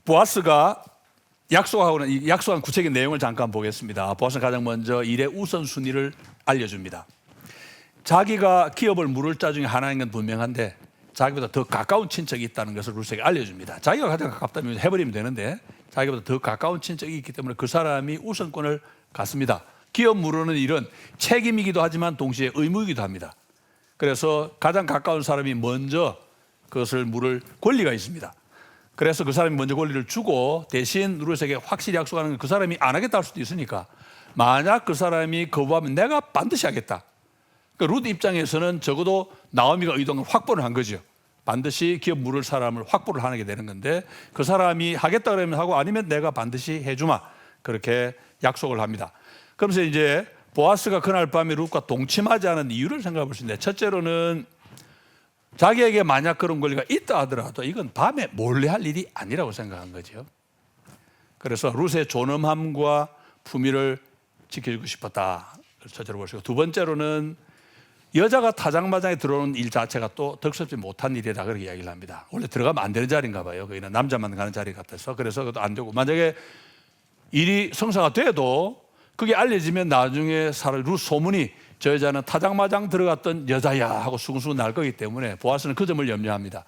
보아스가 약속한 구체적인 내용을 잠깐 보겠습니다. 보아스는 가장 먼저 일의 우선순위를 알려줍니다. 자기가 기업을 물을 자 중에 하나인 건 분명한데 자기보다 더 가까운 친척이 있다는 것을 루스에게 알려줍니다. 자기가 가장 가깝다면 해버리면 되는데 자기보다 더 가까운 친척이 있기 때문에 그 사람이 우선권을 갖습니다. 기업 물으는 일은 책임이기도 하지만 동시에 의무이기도 합니다. 그래서 가장 가까운 사람이 먼저 그것을 물을 권리가 있습니다. 그래서 그 사람이 먼저 권리를 주고 대신 루스에게 확실히 약속하는 건 그 사람이 안 하겠다 할 수도 있으니까 만약 그 사람이 거부하면 내가 반드시 하겠다. 그러니까 룻 입장에서는 적어도 나오미가 의도한 걸 확보를 한 거죠. 반드시 기업 물을 사람을 확보를 하게 되는 건데 그 사람이 하겠다 그러면 하고 아니면 내가 반드시 해주마. 그렇게 약속을 합니다. 그러면서 이제 보아스가 그날 밤에 룻과 동침하지 않은 이유를 생각해 볼 수 있는데 첫째로는 자기에게 만약 그런 권리가 있다 하더라도 이건 밤에 몰래 할 일이 아니라고 생각한 거죠. 그래서 룻의 존엄함과 품위를 지켜주고 싶었다. 첫째로 보시고 두 번째로는 여자가 타장마장에 들어오는 일 자체가 또 덕스럽지 못한 일이다 그렇게 이야기를 합니다. 원래 들어가면 안 되는 자리인가 봐요. 거기는 남자만 가는 자리 같아서 그래서 그것도 안 되고 만약에 일이 성사가 돼도 그게 알려지면 나중에 룻 소문이 저 여자는 타장마장 들어갔던 여자야 하고 수근수근 날 거기 때문에 보아스는 그 점을 염려합니다.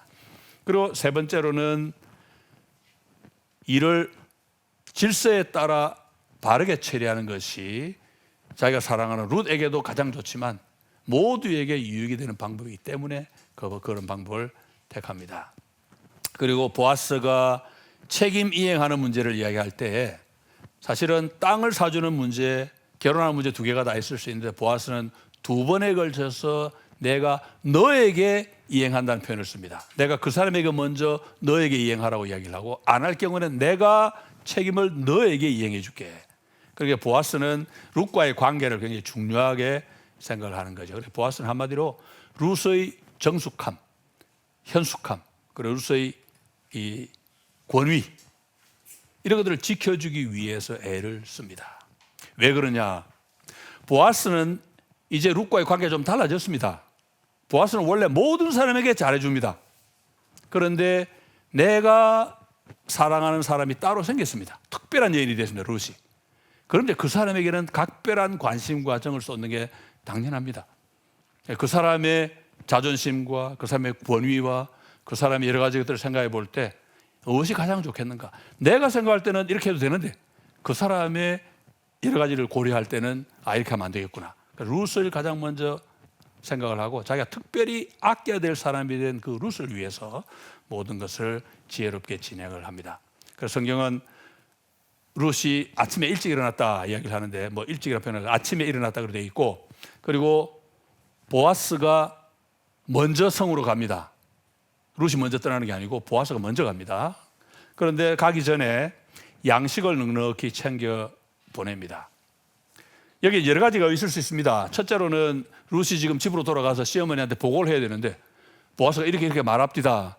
그리고 세 번째로는 일을 질서에 따라 바르게 처리하는 것이 자기가 사랑하는 룻에게도 가장 좋지만 모두에게 유익이 되는 방법이기 때문에 그런 방법을 택합니다. 그리고 보아스가 책임 이행하는 문제를 이야기할 때 사실은 땅을 사주는 문제, 결혼하는 문제 두 개가 다 있을 수 있는데 보아스는 두 번에 걸쳐서 내가 너에게 이행한다는 표현을 씁니다. 내가 그 사람에게 먼저 너에게 이행하라고 이야기를 하고 안 할 경우는 내가 책임을 너에게 이행해 줄게. 그러니까 보아스는 룻과의 관계를 굉장히 중요하게 생각을 하는 거죠. 그래서 보아스는 한마디로 룻의 정숙함, 현숙함, 그리고 룻의 이 권위 이런 것들을 지켜주기 위해서 애를 씁니다. 왜 그러냐? 보아스는 이제 룻과의 관계가 좀 달라졌습니다. 보아스는 원래 모든 사람에게 잘해줍니다. 그런데 내가 사랑하는 사람이 따로 생겼습니다. 특별한 여인이 됐습니다. 룻이. 그런데 그 사람에게는 각별한 관심과 정을 쏟는 게 당연합니다. 그 사람의 자존심과 그 사람의 권위와 그 사람의 여러 가지 것들을 생각해 볼 때 무엇이 가장 좋겠는가? 내가 생각할 때는 이렇게 해도 되는데 그 사람의 여러 가지를 고려할 때는 이렇게 하면 안 되겠구나. 그러니까 룻을 가장 먼저 생각을 하고 자기가 특별히 아껴야 될 사람이 된 그 룻을 위해서 모든 것을 지혜롭게 진행을 합니다. 그래서 성경은 룻이 아침에 일찍 일어났다 이야기를 하는데 뭐 일찍이라고 표현하고 아침에 일어났다 그렇게 되어 있고 그리고 보아스가 먼저 성으로 갑니다. 룻이 먼저 떠나는 게 아니고 보아스가 먼저 갑니다. 그런데 가기 전에 양식을 넉넉히 챙겨 보냅니다. 여기 여러 가지가 있을 수 있습니다. 첫째로는 룻이 지금 집으로 돌아가서 시어머니한테 보고를 해야 되는데 보아스가 이렇게 말합디다.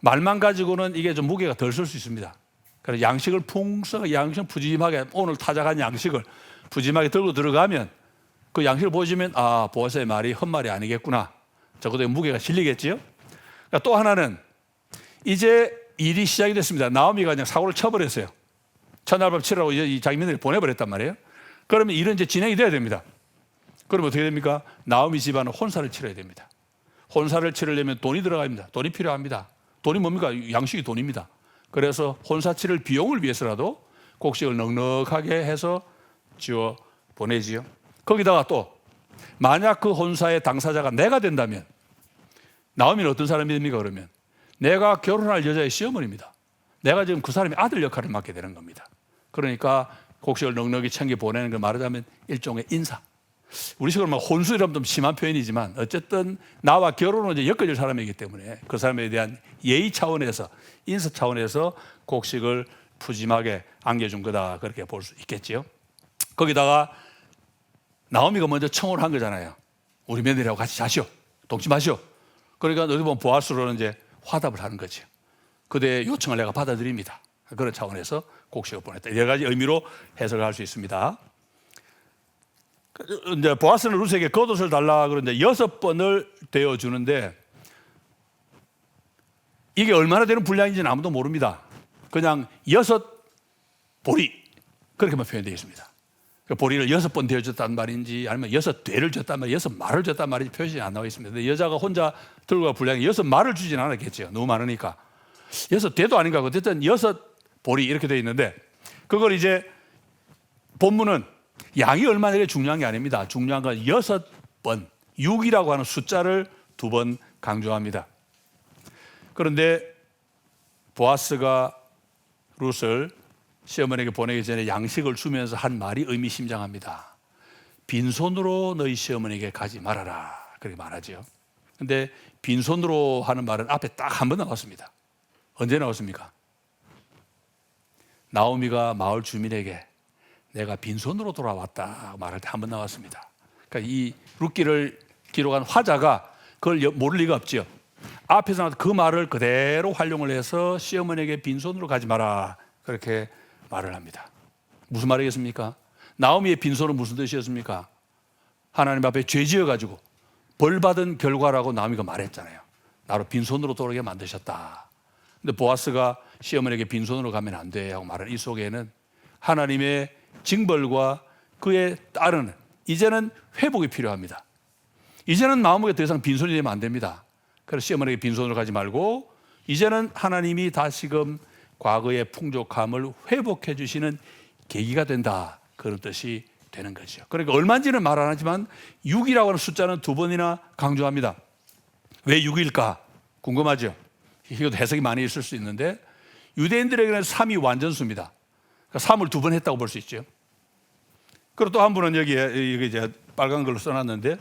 말만 가지고는 이게 좀 무게가 덜 쓸 수 있습니다. 그래서 양식을 양식 푸짐하게 오늘 타작한 양식을 푸짐하게 들고 들어가면 그 양식을 보시면 보아스의 말이 헛말이 아니겠구나. 적어도 무게가 실리겠지요. 그러니까 또 하나는 이제 일이 시작이 됐습니다. 나오미가 그냥 사고를 쳐버렸어요. 첫날 밤 치라고 이 자기 며느리 보내버렸단 말이에요. 그러면 일은 이제 진행이 돼야 됩니다. 그러면 어떻게 됩니까? 나오미 집안은 혼사를 치러야 됩니다. 혼사를 치르려면 돈이 들어갑니다. 돈이 필요합니다. 돈이 뭡니까? 양식이 돈입니다. 그래서 혼사 치를 비용을 위해서라도 곡식을 넉넉하게 해서 지어 보내지요. 거기다가 또 만약 그 혼사의 당사자가 내가 된다면 나오미는 어떤 사람이 됩니까? 그러면 내가 결혼할 여자의 시어머니입니다. 내가 지금 그 사람의 아들 역할을 맡게 되는 겁니다. 그러니까 곡식을 넉넉히 챙겨 보내는 걸 말하자면 일종의 인사. 우리식으로 혼수이라면 좀 심한 표현이지만 어쨌든 나와 결혼을 이제 엮어질 사람이기 때문에 그 사람에 대한 예의 차원에서 인사 차원에서 곡식을 푸짐하게 안겨준 거다 그렇게 볼 수 있겠지요. 거기다가 나오미가 먼저 청혼을 한 거잖아요. 우리 며느리하고 같이 자시오. 동침하시오. 그러니까 어디 보면 보아스로는 이제 화답을 하는 거죠. 그대의 요청을 내가 받아들입니다. 그런 차원에서 곡식을 보냈다. 여러 가지 의미로 해석을 할 수 있습니다. 이제 보아스는 룻에게 겉옷을 달라 그러는데 6번을 대어주는데 이게 얼마나 되는 분량인지는 아무도 모릅니다. 그냥 6보리 그렇게만 표현되어 있습니다. 그 보리를 6번 되어줬단 말인지 아니면 6되를 줬단 말인지 6말을 줬단 말인지 표현이 안 나와 있습니다. 근데 여자가 혼자 들고 갈 분량이 6말을 주진 않았겠죠. 너무 많으니까. 6대도 아닌가. 어쨌든 6보리 이렇게 되어 있는데 그걸 이제 본문은 양이 얼마나 중요한 게 아닙니다. 중요한 건 6번, 6이라고 하는 숫자를 2번 강조합니다. 그런데 보아스가 룻을 시어머니에게 보내기 전에 양식을 주면서 한 말이 의미심장합니다. 빈손으로 너희 시어머니에게 가지 말아라. 그렇게 말하죠. 그런데 빈손으로 하는 말은 앞에 딱 한 번 나왔습니다. 언제 나왔습니까? 나오미가 마을 주민에게 내가 빈손으로 돌아왔다 말할 때 한 번 나왔습니다. 그러니까 이 룻기를 기록한 화자가 그걸 모를 리가 없죠. 앞에서 나왔던 그 말을 그대로 활용을 해서 시어머니에게 빈손으로 가지 마라 그렇게 말을 합니다. 무슨 말이겠습니까? 나오미의 빈손은 무슨 뜻이었습니까? 하나님 앞에 죄 지어가지고 벌받은 결과라고 나오미가 말했잖아요. 나로 빈손으로 돌아오게 만드셨다. 근데 보아스가 시어머니에게 빈손으로 가면 안 돼 하고 말하는 이 속에는 하나님의 징벌과 그에 따르는 이제는 회복이 필요합니다. 이제는 마음에 더 이상 빈손이 되면 안 됩니다. 그래서 시어머니에게 빈손으로 가지 말고 이제는 하나님이 다시금 과거의 풍족함을 회복해 주시는 계기가 된다. 그런 뜻이 되는 거죠. 그러니까 얼마인지는 말 안 하지만 6이라고 하는 숫자는 2번이나 강조합니다. 왜 6일까? 궁금하죠? 이것도 해석이 많이 있을 수 있는데 유대인들에게는 3이 완전수입니다. 그러니까 3을 2번 했다고 볼 수 있죠. 그리고 또 한 분은 여기에 이제 빨간 걸로 써놨는데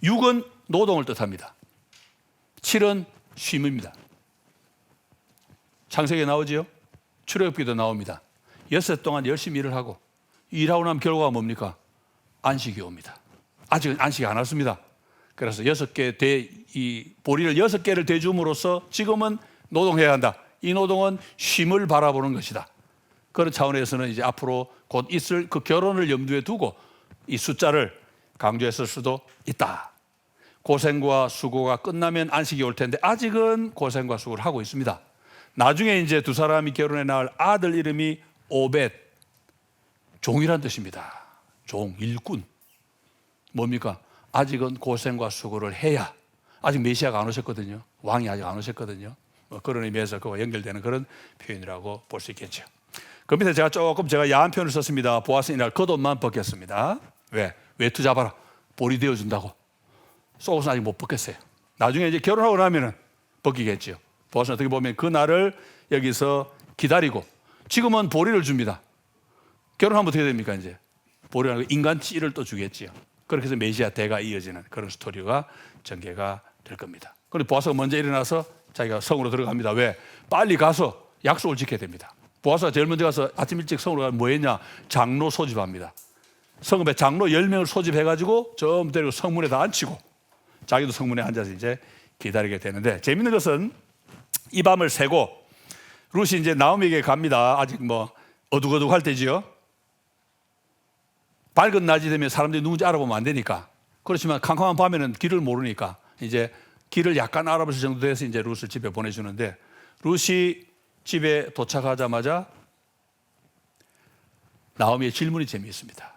6은 노동을 뜻합니다. 7은 쉼입니다. 창세기에 나오지요. 출애굽기도 나옵니다. 6해 동안 열심히 일을 하고 일하고 나면 결과가 뭡니까? 안식이 옵니다. 아직은 안식이 안 왔습니다. 그래서 6개 이 보리를 6개를 대줌으로써 지금은 노동해야 한다. 이 노동은 쉼을 바라보는 것이다. 그런 차원에서는 이제 앞으로 곧 있을 그 결혼을 염두에 두고 이 숫자를 강조했을 수도 있다. 고생과 수고가 끝나면 안식이 올 텐데 아직은 고생과 수고를 하고 있습니다. 나중에 이제 두 사람이 결혼해 낳을 아들 이름이 오벳, 종이란 뜻입니다. 종, 일꾼. 뭡니까? 아직은 고생과 수고를 해야. 아직 메시아가 안 오셨거든요. 왕이 아직 안 오셨거든요. 그런 의미에서 그와 연결되는 그런 표현이라고 볼 수 있겠죠. 그 밑에 제가 야한 표현을 썼습니다. 보아스 이날 겉옷만 벗겼습니다. 왜? 외투 잡아라. 볼이 되어준다고. 속옷은 아직 못 벗겼어요. 나중에 이제 결혼하고 나면은 벗기겠죠. 보아스는 어떻게 보면 그 날을 여기서 기다리고 지금은 보리를 줍니다. 결혼하면 어떻게 됩니까? 이제 보리라는 인간치를 또 주겠지요. 그렇게 해서 메시아 대가 이어지는 그런 스토리가 전개가 될 겁니다. 그런데 보아스가 먼저 일어나서 자기가 성으로 들어갑니다. 왜? 빨리 가서 약속을 지켜야 됩니다. 보아스가 제일 먼저 가서 아침 일찍 성으로 가서 뭐 했냐? 장로 소집합니다. 성읍에 장로 10명을 소집해가지고 전부 데리고 성문에다 앉히고 자기도 성문에 앉아서 이제 기다리게 되는데 재밌는 것은 이 밤을 새고 룻이 이제 나오미에게 갑니다. 아직 뭐 어둑어둑할 때지요. 밝은 낮이 되면 사람들이 누군지 알아보면 안 되니까. 그렇지만 캄캄한 밤에는 길을 모르니까 이제 길을 약간 알아볼 정도 돼서 이제 룻을 집에 보내주는데 룻이 집에 도착하자마자 나오미의 질문이 재미있습니다.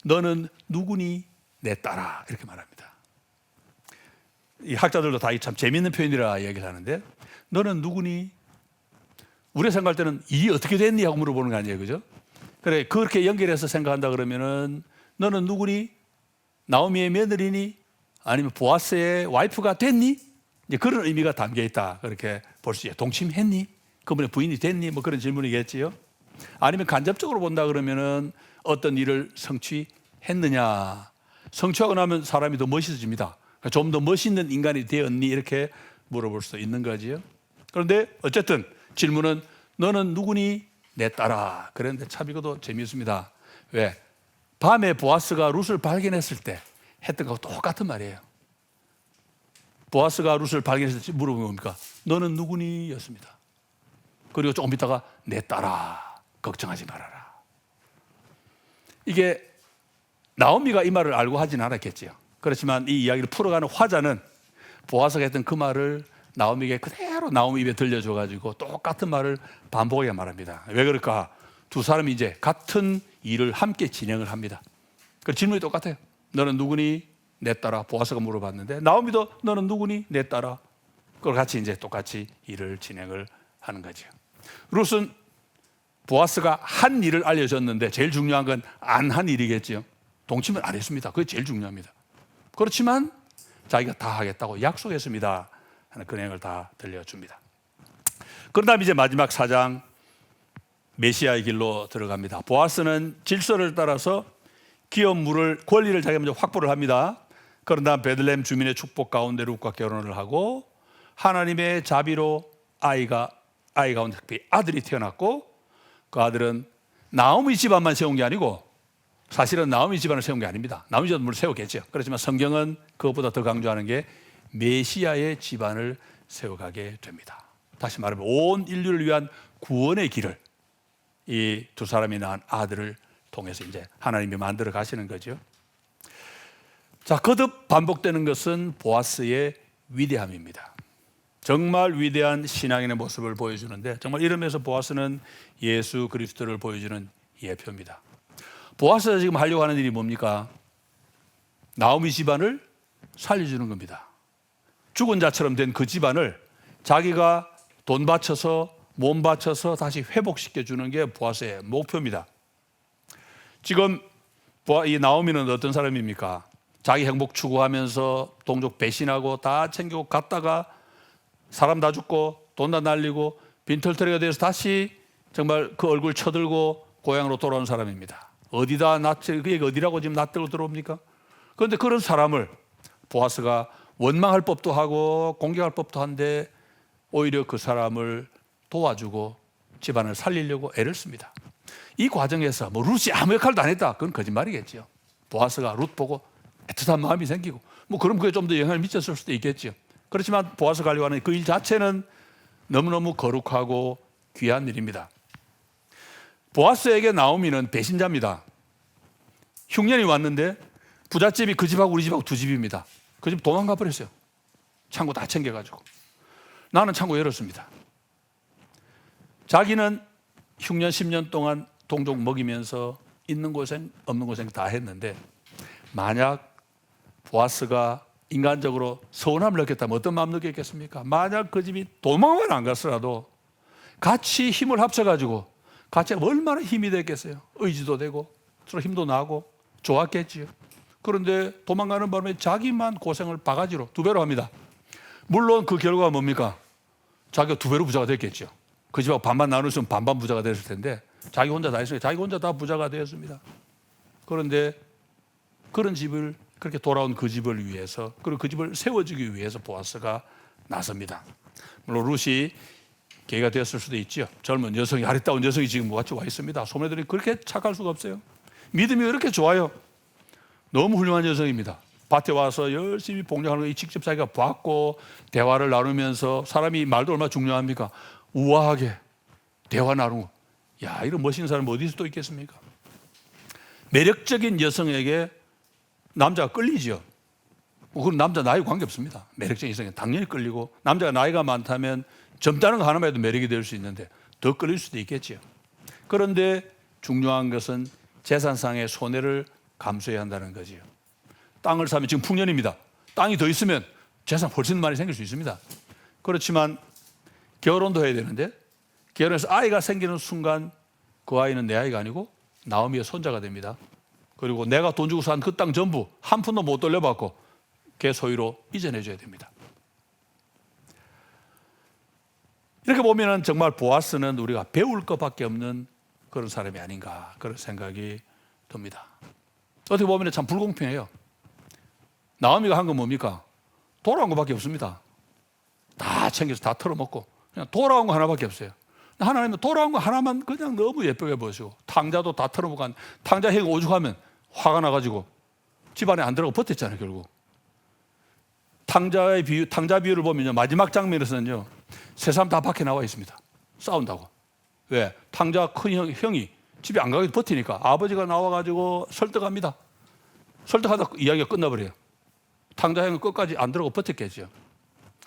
너는 누구니 내 딸아? 이렇게 말합니다. 이 학자들도 다 참 재미있는 표현이라 얘기를 하는데 너는 누구니? 우리가 생각할 때는 일이 어떻게 됐니? 하고 물어보는 거 아니에요. 그죠? 그래, 그렇게 연결해서 생각한다 그러면은 너는 누구니? 나오미의 며느리니? 아니면 보아스의 와이프가 됐니? 이제 그런 의미가 담겨 있다. 그렇게 볼 수 있어요. 동침했니? 그분의 부인이 됐니? 뭐 그런 질문이겠지요. 아니면 간접적으로 본다 그러면은 어떤 일을 성취했느냐? 성취하고 나면 사람이 더 멋있어집니다. 좀 더 멋있는 인간이 되었니? 이렇게 물어볼 수 있는 거지요. 그런데 어쨌든 질문은 너는 누구니? 내 딸아. 그런데 참 이것도 재미있습니다. 왜? 밤에 보아스가 룻을 발견했을 때 했던 거하고 똑같은 말이에요. 보아스가 룻을 발견했을 때 물어보면 뭡니까? 너는 누구니? 였습니다. 그리고 조금 있다가 내 딸아. 걱정하지 말아라. 이게 나오미가 이 말을 알고 하진 않았겠지요. 그렇지만 이 이야기를 풀어가는 화자는 보아스가 했던 그 말을 나오미에게 그대로 나오미 입에 들려줘가지고 똑같은 말을 반복하게 말합니다. 왜 그럴까? 두 사람이 이제 같은 일을 함께 진행을 합니다. 그 질문이 똑같아요. 너는 누구니? 내 딸아. 보아스가 물어봤는데 나오미도 너는 누구니? 내 딸아. 그걸 같이 이제 똑같이 일을 진행을 하는 거죠. 룻은 보아스가 한 일을 알려줬는데 제일 중요한 건 안 한 일이겠죠. 동침을 안 했습니다. 그게 제일 중요합니다. 그렇지만 자기가 다 하겠다고 약속했습니다 하는 그 내용을 다 들려줍니다. 그런 다음 이제 마지막 4장 메시아의 길로 들어갑니다. 보아스는 질서를 따라서 기업 물을 권리를 자기가 먼저 확보를 합니다. 그런 다음 베들레헴 주민의 축복 가운데 룻과 결혼을 하고 하나님의 자비로 아이 가운데 특별히 아들이 태어났고 그 아들은 나오미 집안만 세운 게 아니고 사실은 나오미 집안을 세운 게 아닙니다. 나오미 집안을 물론 세우겠죠. 그렇지만 성경은 그것보다 더 강조하는 게 메시아의 집안을 세워가게 됩니다. 다시 말하면 온 인류를 위한 구원의 길을 이 두 사람이 낳은 아들을 통해서 이제 하나님이 만들어 가시는 거죠. 자, 거듭 반복되는 것은 보아스의 위대함입니다. 정말 위대한 신앙인의 모습을 보여주는데 정말 이러면서 보아스는 예수 그리스도를 보여주는 예표입니다. 보아스가 지금 하려고 하는 일이 뭡니까? 나오미 집안을 살려주는 겁니다. 죽은 자처럼 된 그 집안을 자기가 돈 바쳐서 몸 바쳐서 다시 회복시켜주는 게 보아스의 목표입니다. 지금 이 나오미는 어떤 사람입니까? 자기 행복 추구하면서 동족 배신하고 다 챙기고 갔다가 사람 다 죽고 돈 다 날리고 빈털터리가 돼서 다시 정말 그 얼굴 쳐들고 고향으로 돌아온 사람입니다. 어디다 그게 어디라고 지금 낯들고 들어옵니까? 그런데 그런 사람을 보아스가 원망할 법도 하고 공격할 법도 한데 오히려 그 사람을 도와주고 집안을 살리려고 애를 씁니다. 이 과정에서 뭐 룻이 아무 역할도 안 했다. 그건 거짓말이겠죠. 보아스가 룻 보고 애틋한 마음이 생기고 뭐 그럼 그게 좀 더 영향을 미쳤을 수도 있겠죠. 그렇지만 보아스가 하려고 하는 그 일 자체는 너무너무 거룩하고 귀한 일입니다. 보아스에게 나오미는 배신자입니다. 흉년이 왔는데 부잣집이 그 집하고 우리 집하고 두 집입니다. 그 집 도망가 버렸어요. 창고 다 챙겨가지고. 나는 창고 열었습니다. 자기는 흉년 10년 동안 동족 먹이면서 있는 고생 없는 고생 다 했는데 만약 보아스가 인간적으로 서운함을 느꼈다면 어떤 마음 느꼈겠습니까? 만약 그 집이 도망만 안 갔더라도 같이 힘을 합쳐가지고 같이 얼마나 힘이 됐겠어요. 의지도 되고 서로 힘도 나고 좋았겠지요. 그런데 도망가는 바람에 자기만 고생을 바가지로 두 배로 합니다. 물론 그 결과가 뭡니까? 자기가 두 배로 부자가 됐겠죠. 그 집하고 반반 나누었으면 반반 부자가 됐을 텐데 자기 혼자 다 했으니까 자기 혼자 다 부자가 되었습니다. 그런데 그런 집을 그렇게 돌아온 그 집을 위해서 그리고 그 집을 세워주기 위해서 보아스가 나섭니다. 물론 룻이 계기가 되었을 수도 있죠. 젊은 여성이 아리따운 여성이 지금 같이 와 있습니다. 소매들이 그렇게 착할 수가 없어요. 믿음이 그렇게 좋아요. 너무 훌륭한 여성입니다. 밭에 와서 열심히 봉양하는 거 직접 자기가 봤고 대화를 나누면서 사람이 말도 얼마나 중요합니까? 우아하게 대화 나누고 야 이런 멋있는 사람 어디서 또 있겠습니까? 매력적인 여성에게 남자가 끌리죠. 그건 남자 나이 관계없습니다. 매력적인 여성에 당연히 끌리고 남자가 나이가 많다면 젊다는 거 하나만 해도 매력이 될 수 있는데 더 끌릴 수도 있겠죠. 그런데 중요한 것은 재산상의 손해를 감수해야 한다는 거지요. 땅을 사면 지금 풍년입니다. 땅이 더 있으면 재산 훨씬 많이 생길 수 있습니다. 그렇지만 결혼도 해야 되는데 결혼해서 아이가 생기는 순간 그 아이는 내 아이가 아니고 나오미의 손자가 됩니다. 그리고 내가 돈 주고 산 그 땅 전부 한 푼도 못 돌려받고 걔 소유로 이전해 줘야 됩니다. 이렇게 보면 정말 보아스는 우리가 배울 것밖에 없는 그런 사람이 아닌가 그런 생각이 듭니다. 어떻게 보면 참 불공평해요. 나오미가 한 건 뭡니까? 돌아온 것밖에 없습니다. 다 챙겨서 다 털어먹고 그냥 돌아온 거 하나밖에 없어요. 하나님은 돌아온 거 하나만 그냥 너무 예쁘게 보시고 탕자도 다 털어먹고 탕자 행위 오죽하면 화가 나가지고 집안에 안 들어가고 버텼잖아요. 결국 탕자 비유를 보면요 마지막 장면에서는요 세 사람 다 밖에 나와 있습니다. 싸운다고. 왜? 탕자 큰 형이 집에 안 가게 버티니까 아버지가 나와가지고 설득합니다. 설득하다 이야기가 끝나버려요. 탕자 형은 끝까지 안 들어가고 버텼겠죠.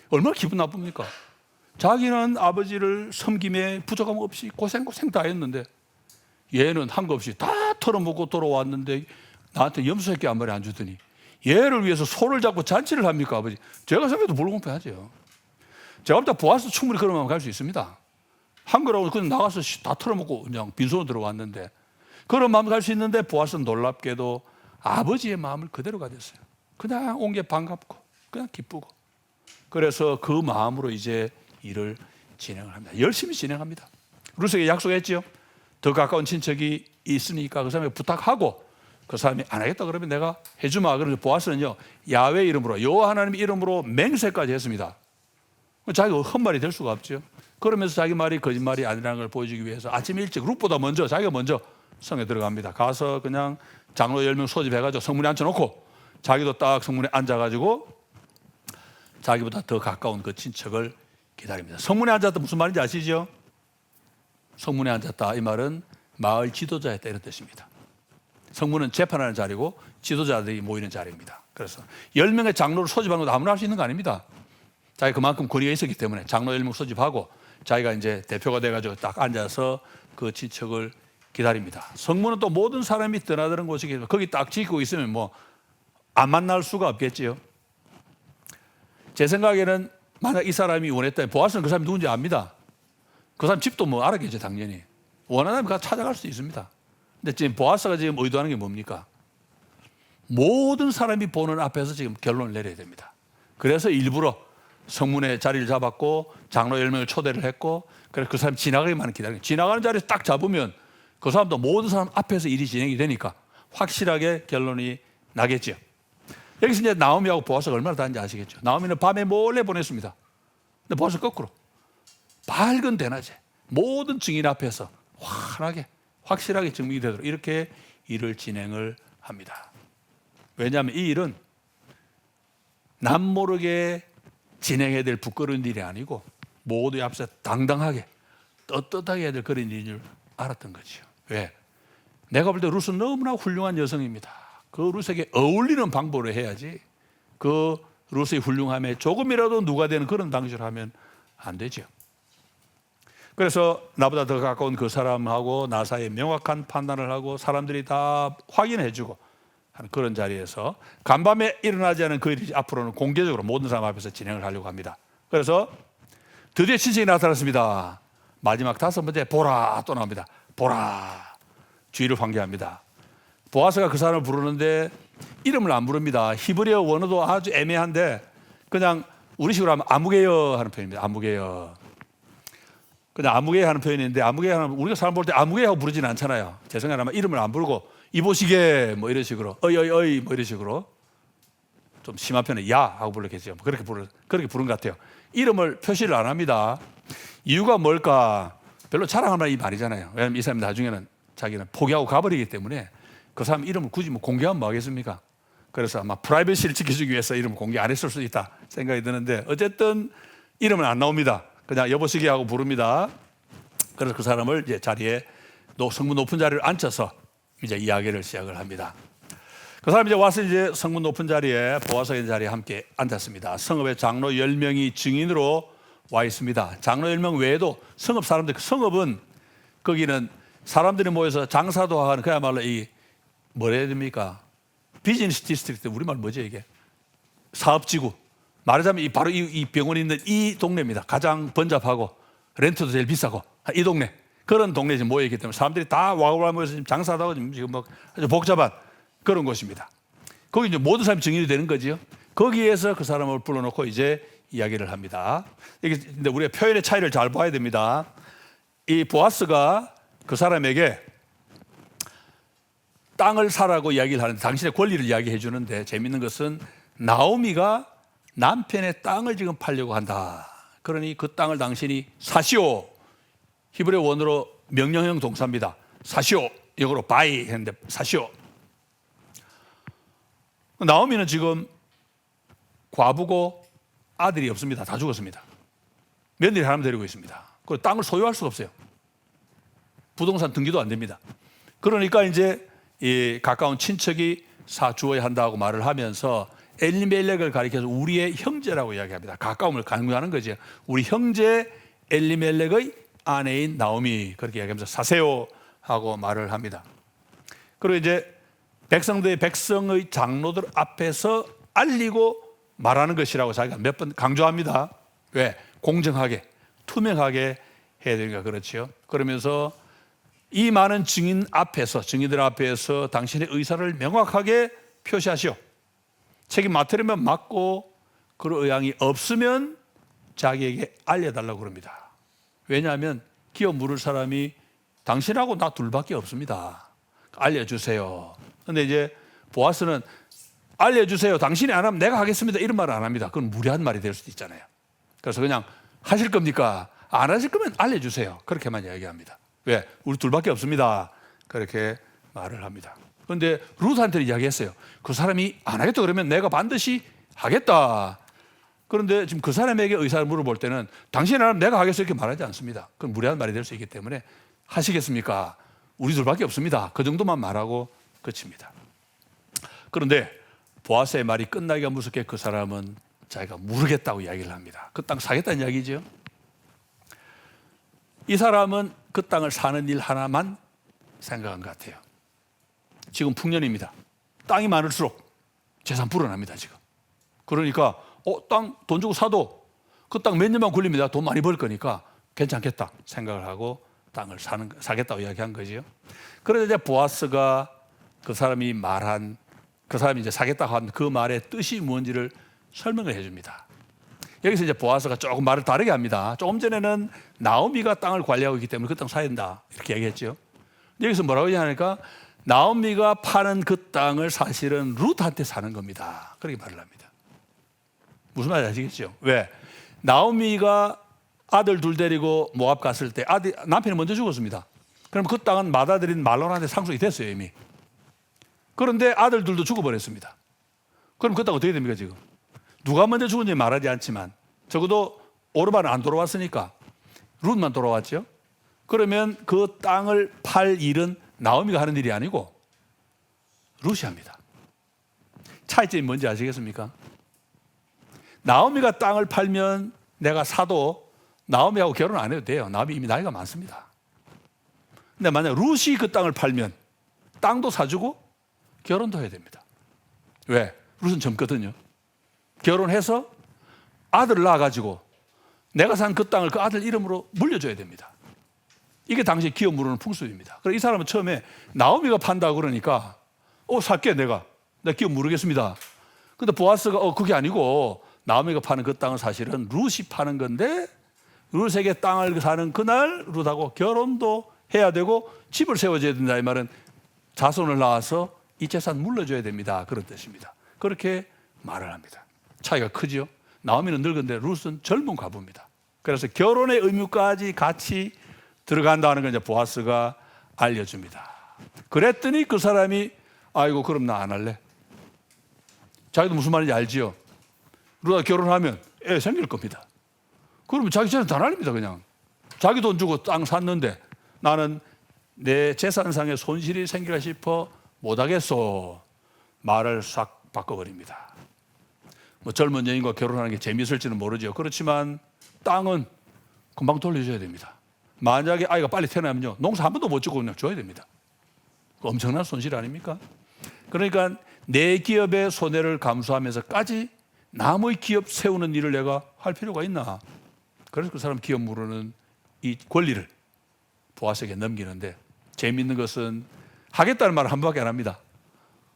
얼마나 기분 나쁩니까? 자기는 아버지를 섬김에 부족함 없이 고생 다 했는데 얘는 한 거 없이 다 털어먹고 돌아왔는데 나한테 염소새끼 한 마리 안 주더니 얘를 위해서 소를 잡고 잔치를 합니까, 아버지? 제가 생각해도 불공평하죠. 제가 볼 때 보아스 충분히 그런 마음 갈 수 있습니다. 한 거라고 그냥 나가서 다 털어먹고 그냥 빈손으로 들어왔는데 그런 마음 갈 수 있는데 보아스는 놀랍게도 아버지의 마음을 그대로 가졌어요. 그냥 온 게 반갑고 그냥 기쁘고 그래서 그 마음으로 이제 일을 진행을 합니다. 열심히 진행합니다. 루스에게 약속했죠. 더 가까운 친척이 있으니까 그 사람에게 부탁하고 그 사람이 안 하겠다 그러면 내가 해주마. 그래서 보아스는요 야훼 이름으로 여호와 하나님 이름으로 맹세까지 했습니다. 자기가 헛말이 될 수가 없죠. 그러면서 자기 말이 거짓말이 아니라는 걸 보여주기 위해서 아침 일찍 룻보다 먼저 자기가 먼저 성에 들어갑니다. 가서 그냥 장로 10명 소집해가지고 성문에 앉혀놓고 자기도 딱 성문에 앉아가지고 자기보다 더 가까운 그 친척을 기다립니다. 성문에 앉았다 무슨 말인지 아시죠? 성문에 앉았다 이 말은 마을 지도자였다 이런 뜻입니다. 성문은 재판하는 자리고 지도자들이 모이는 자리입니다. 그래서 10명의 장로를 소집하는 것도 아무나 할 수 있는 거 아닙니다. 자기 그만큼 권위가 있었기 때문에 장로 10명 소집하고 자기가 이제 대표가 돼가지고 딱 앉아서 그 친척을 기다립니다. 성문은 또 모든 사람이 드나드는 곳이기 때문에 거기 딱 지키고 있으면 뭐 안 만날 수가 없겠지요. 제 생각에는 만약 이 사람이 원했다면 보아스는 그 사람이 누군지 압니다. 그 사람 집도 뭐 알았겠죠, 당연히. 원하면 가서 찾아갈 수 있습니다. 근데 지금 보아스가 지금 의도하는 게 뭡니까? 모든 사람이 보는 앞에서 지금 결론을 내려야 됩니다. 그래서 일부러 성문에 자리를 잡았고 장로 10명을 초대를 했고 그래서 그 사람이 지나가기만 기다리고 지나가는 자리에서 딱 잡으면 그 사람도 모든 사람 앞에서 일이 진행이 되니까 확실하게 결론이 나겠죠. 여기서 이제 나오미하고 보아스가 얼마나 다른지 아시겠죠. 나오미는 밤에 몰래 보냈습니다. 근데 보아스 거꾸로 밝은 대낮에 모든 증인 앞에서 환하게 확실하게 증명이 되도록 이렇게 일을 진행을 합니다. 왜냐하면 이 일은 남모르게 진행해야 될 부끄러운 일이 아니고 모두의 앞에서 당당하게 떳떳하게 해야 될 그런 일인 줄 알았던 거죠. 왜? 내가 볼 때 룻은 너무나 훌륭한 여성입니다. 그 룻에게 어울리는 방법으로 해야지 그 룻의 훌륭함에 조금이라도 누가 되는 그런 방식으로 하면 안 되죠. 그래서 나보다 더 가까운 그 사람하고 나 사이에 명확한 판단을 하고 사람들이 다 확인해주고 하는 그런 자리에서 간밤에 일어나지 않은 그 일이 앞으로는 공개적으로 모든 사람 앞에서 진행을 하려고 합니다. 그래서 드디어 친척이 나타났습니다. 마지막 5번째 보라 또 나옵니다. 보라 주의를 환기합니다. 보아스가 그 사람을 부르는데 이름을 안 부릅니다. 히브리어 원어도 아주 애매한데 그냥 우리식으로 하면 아무개여 하는 표현입니다. 아무개여. 그냥 아무개여 하는 표현인데 아무개여 하는 우리가 사람 볼 때 아무개여 하고 부르지는 않잖아요. 제 생각에 아마 이름을 안 부르고 이보시게 뭐 이런 식으로 어이 뭐 이런 식으로 좀 심한 편에 야 하고 부르겠죠. 그렇게 부른 것 같아요. 이름을 표시를 안 합니다. 이유가 뭘까? 별로 자랑할 만한 이 말이잖아요. 왜냐하면 이 사람이 나중에는 자기는 포기하고 가버리기 때문에 그 사람 이름을 굳이 뭐 공개하면 뭐 하겠습니까? 그래서 아마 프라이버시를 지켜주기 위해서 이름을 공개 안 했을 수도 있다 생각이 드는데 어쨌든 이름은 안 나옵니다. 그냥 여보시게 하고 부릅니다. 그래서 그 사람을 이제 자리에 성문 높은 자리를 앉혀서 이제 이야기를 시작을 합니다. 그 사람이 이제 와서 이제 성문 높은 자리에 보아스의 자리에 함께 앉았습니다. 성읍의 장로 10명이 증인으로 와 있습니다. 장로 10명 외에도 성읍 사람들, 성읍은 거기는 사람들이 모여서 장사도 하는 그야말로 이 뭐라 해야 됩니까? 비즈니스 디스트릭트 우리말 뭐죠 이게? 사업지구. 말하자면 바로 이 병원이 있는 이 동네입니다. 가장 번잡하고 렌트도 제일 비싸고 이 동네. 그런 동네에 지금 모여있기 때문에 사람들이 다 와글와글 모여서 지금 장사도 하고 지금 뭐 아주 복잡한 그런 곳입니다. 거기 이제 모든 사람이 증인이 되는 거죠. 거기에서 그 사람을 불러놓고 이제 이야기를 합니다. 이게 근데 우리가 표현의 차이를 잘 봐야 됩니다. 이 보아스가 그 사람에게 땅을 사라고 이야기를 하는데 당신의 권리를 이야기해 주는데 재밌는 것은 나오미가 남편의 땅을 지금 팔려고 한다. 그러니 그 땅을 당신이 사시오. 히브리 원어로 명령형 동사입니다. 사시오. 영어로 buy 했는데 사시오. 나오미는 지금 과부고 아들이 없습니다. 다 죽었습니다. 며느리 하나 데리고 있습니다. 그 땅을 소유할 수가 없어요. 부동산 등기도 안 됩니다. 그러니까 이제 이 가까운 친척이 사주어야 한다고 말을 하면서 엘리멜렉을 가리켜서 우리의 형제라고 이야기합니다. 가까움을 강조하는 거죠. 우리 형제 엘리멜렉의 아내인 나오미, 그렇게 이야기하면서 사세요 하고 말을 합니다. 그리고 이제 백성의 장로들 앞에서 알리고 말하는 것이라고 자기가 몇 번 강조합니다. 왜? 공정하게, 투명하게 해야 되니까 그렇죠. 그러면서 이 많은 증인들 앞에서 당신의 의사를 명확하게 표시하시오. 책임 맡으려면 맡고 그럴 의향이 없으면 자기에게 알려달라고 그럽니다. 왜냐하면 기업 물을 사람이 당신하고 나 둘밖에 없습니다. 알려주세요. 그런데 이제 보아스는 알려주세요. 당신이 안 하면 내가 하겠습니다. 이런 말을 안 합니다. 그건 무례한 말이 될 수도 있잖아요. 그래서 그냥 하실 겁니까? 안 하실 거면 알려주세요. 그렇게만 이야기합니다. 왜? 우리 둘밖에 없습니다. 그렇게 말을 합니다. 그런데 룻한테는 이야기했어요. 그 사람이 안 하겠다 그러면 내가 반드시 하겠다. 그런데 지금 그 사람에게 의사를 물어볼 때는 당신이 안 하면 내가 하겠어 이렇게 말하지 않습니다. 그건 무례한 말이 될 수 있기 때문에 하시겠습니까? 우리 둘밖에 없습니다. 그 정도만 말하고 그칩니다. 그런데 보아스의 말이 끝나기가 무섭게 그 사람은 자기가 모르겠다고 이야기를 합니다. 그 땅 사겠다는 이야기죠. 이 사람은 그 땅을 사는 일 하나만 생각한 것 같아요. 지금 풍년입니다. 땅이 많을수록 재산 불어납니다 지금. 그러니까 땅 돈 주고 사도 그 땅 몇 년만 굴립니다. 돈 많이 벌 거니까 괜찮겠다 생각을 하고 땅을 사겠다고 이야기한 거죠. 그런데 이제 보아스가 그 사람이 이제 사겠다고 한 그 말의 뜻이 뭔지를 설명을 해줍니다. 여기서 이제 보아스가 조금 말을 다르게 합니다. 조금 전에는 나오미가 땅을 관리하고 있기 때문에 그 땅 사야 된다 이렇게 얘기했죠. 여기서 뭐라고 얘기하니까 나오미가 파는 그 땅을 사실은 룻한테 사는 겁니다. 그렇게 말을 합니다. 무슨 말인지 아시겠죠? 왜? 나오미가 아들 둘 데리고 모압 갔을 때 남편이 먼저 죽었습니다. 그럼 그 땅은 맏아들인 말론한테 상속이 됐어요 이미. 그런데 아들들도 죽어버렸습니다. 그럼 그 땅 어떻게 됩니까 지금? 누가 먼저 죽은지 말하지 않지만 적어도 오르반은 안 돌아왔으니까 룻만 돌아왔죠. 그러면 그 땅을 팔 일은 나오미가 하는 일이 아니고 룻이 합니다. 차이점이 뭔지 아시겠습니까? 나오미가 땅을 팔면 내가 사도 나오미하고 결혼 안 해도 돼요. 나오미 이미 나이가 많습니다. 근데 만약 룻이 그 땅을 팔면 땅도 사주고 결혼도 해야 됩니다. 왜? 룻은 젊거든요. 결혼해서 아들을 낳아가지고 내가 산 그 땅을 그 아들 이름으로 물려줘야 됩니다. 이게 당시 기업 물으는 풍습입니다. 그래서 이 사람은 처음에 나오미가 판다고 그러니까 살게 내가 기업 물으겠습니다. 근데 보아스가 그게 아니고 나오미가 파는 그 땅은 사실은 룻이 파는 건데 룻에게 땅을 사는 그날 룻하고 결혼도 해야 되고 집을 세워줘야 된다. 이 말은 자손을 낳아서 이 재산 물려줘야 됩니다. 그런 뜻입니다. 그렇게 말을 합니다. 차이가 크죠. 나오미는 늙은데 룻은 젊은 과부입니다. 그래서 결혼의 의무까지 같이 들어간다는 걸 이제 보아스가 알려줍니다. 그랬더니 그 사람이 아이고 그럼 나 안 할래. 자기도 무슨 말인지 알지요. 룻아 결혼하면 애 생길 겁니다. 그러면 자기 재산 다 날립니다. 그냥 자기 돈 주고 땅 샀는데 나는 내 재산상의 손실이 생기라 싶어 못하겠소. 말을 싹 바꿔버립니다. 젊은 여인과 결혼하는 게 재미있을지는 모르죠. 그렇지만 땅은 금방 돌려줘야 됩니다. 만약에 아이가 빨리 태어나면요 농사 한 번도 못 짓고 그냥 줘야 됩니다. 엄청난 손실 아닙니까? 그러니까 내 기업의 손해를 감수하면서까지 남의 기업 세우는 일을 내가 할 필요가 있나? 그래서 그 사람 기업 물으는 이 권리를 보아스에게 넘기는데 재미있는 것은 하겠다는 말을 한 번밖에 안 합니다.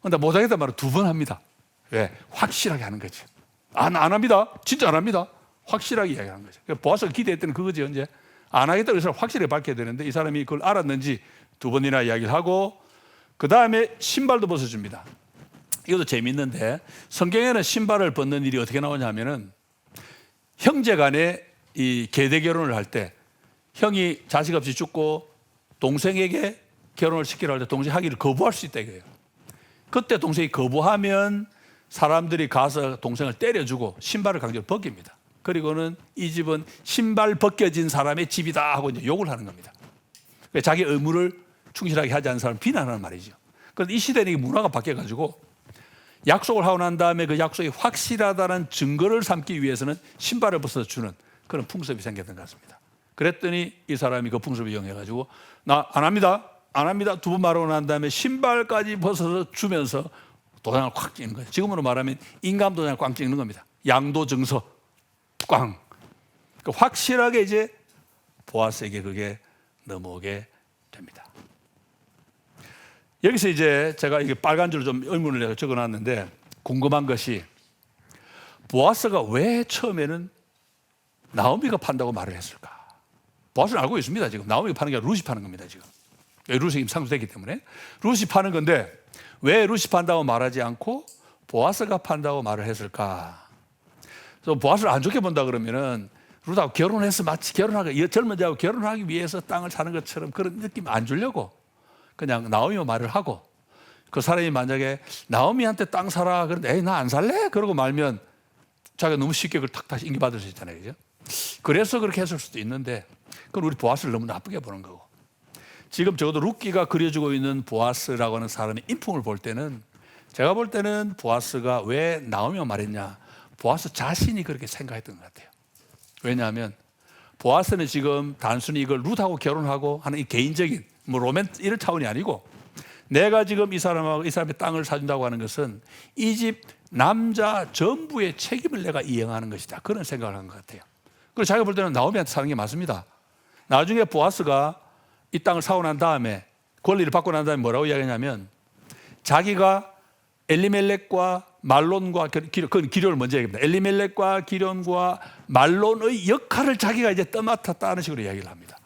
그런데 못하겠다는 말을 두 번 합니다. 왜? 확실하게 하는 거죠. 안 합니다. 진짜 안 합니다. 확실하게 이야기하는 거죠. 보아스가 기대했던 그거죠. 이제 안 하겠다고 이 사람 확실하게 밝혀야 되는데 이 사람이 그걸 알았는지 두 번이나 이야기를 하고 그 다음에 신발도 벗어줍니다. 이것도 재미있는데 성경에는 신발을 벗는 일이 어떻게 나오냐면은 형제 간에 이 계대 결혼을 할 때 형이 자식 없이 죽고 동생에게 결혼을 시키려 할 때 동생이 하기를 거부할 수 있다 이거예요. 그때 동생이 거부하면 사람들이 가서 동생을 때려주고 신발을 강제로 벗깁니다. 그리고는 이 집은 신발 벗겨진 사람의 집이다 하고 이제 욕을 하는 겁니다. 자기 의무를 충실하게 하지 않는 사람을 비난하는 말이죠. 그런데 이 시대는 이 문화가 바뀌어가지고 약속을 하고 난 다음에 그 약속이 확실하다는 증거를 삼기 위해서는 신발을 벗어 주는 그런 풍습이 생겼던 것 같습니다. 그랬더니 이 사람이 그 풍습을 이용해가지고 나 안 합니다. 안 합니다. 두 번 말하고 난 다음에 신발까지 벗어서 주면서 도장을 콱 찍는 거예요. 지금으로 말하면 인감 도장을 꽝 찍는 겁니다. 양도 증서 꽝. 확실하게 이제 보아스에게 그게 넘어오게 됩니다. 여기서 이제 제가 이게 빨간 줄로 좀 의문을 내가 적어놨는데 궁금한 것이 보아스가 왜 처음에는 나오미가 판다고 말을 했을까? 보아스는 알고 있습니다. 지금 나오미가 파는 게 아니라 룻이 파는 겁니다. 지금 룻이 이미 상수됐기 때문에 룻이 파는 건데 왜 룻이 판다고 말하지 않고 보아스가 판다고 말을 했을까? 그래서 보아스를 안 좋게 본다 그러면은 룻하고 결혼해서 마치 결혼하기 젊은 자하고 결혼하기 위해서 땅을 사는 것처럼 그런 느낌 안 주려고 그냥 나오미가 말을 하고 그 사람이 만약에 나오미한테 땅 사라 그런데 에이 나 안 살래 그러고 말면 자기가 너무 쉽게 그걸 탁 다시 인기받을 수 있잖아요, 그죠? 그래서 그렇게 했을 수도 있는데 그건 우리 보아스를 너무 나쁘게 보는 거고 지금 적어도 룻기가 그려주고 있는 보아스라고 하는 사람의 인품을 볼 때는 제가 볼 때는 보아스가 왜 나오미가 말했냐 보아스 자신이 그렇게 생각했던 것 같아요. 왜냐하면 보아스는 지금 단순히 이걸 룻하고 결혼하고 하는 이 개인적인 뭐 로맨스 이런 차원이 아니고 내가 지금 이 사람하고 이 사람의 땅을 사준다고 하는 것은 이 집 남자 전부의 책임을 내가 이행하는 것이다 그런 생각을 한 것 같아요. 그리고 자기가 볼 때는 나오미한테 사는 게 맞습니다. 나중에 보아스가 이 땅을 사고 난 다음에 권리를 받고 난 다음에 뭐라고 이야기하냐면 자기가 엘리멜렉과 말론과 그건 기련을 먼저 얘기합니다. 엘리멜렉과 기련과 말론의 역할을 자기가 이제 떠맡았다는 식으로 이야기를 합니다.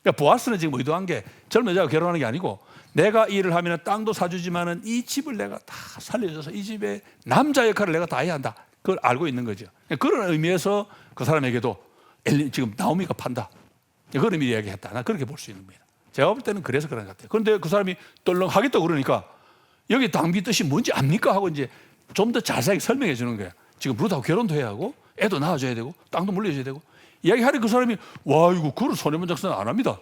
그러니까 보아스는 지금 의도한 게 젊은 여자가 결혼하는 게 아니고 내가 일을 하면 땅도 사주지만은 이 집을 내가 다 살려줘서 이 집의 남자 역할을 내가 다 해야 한다. 그걸 알고 있는 거죠. 그런 의미에서 그 사람에게도 지금 나오미가 판다. 그런 의미로 이야기했다. 나 그렇게 볼 수 있는 겁니다. 제가 볼 때는 그래서 그런 것 같아요. 그런데 그 사람이 떨렁 하겠다고 그러니까 여기 낭비 뜻이 뭔지 압니까? 하고 이제 좀 더 자세하게 설명해 주는 거예요. 지금 룻하고 결혼도 해야 하고 애도 낳아줘야 되고 땅도 물려줘야 되고 이야기하니 그 사람이 와 이거 그런 손해본 작전 안 합니다.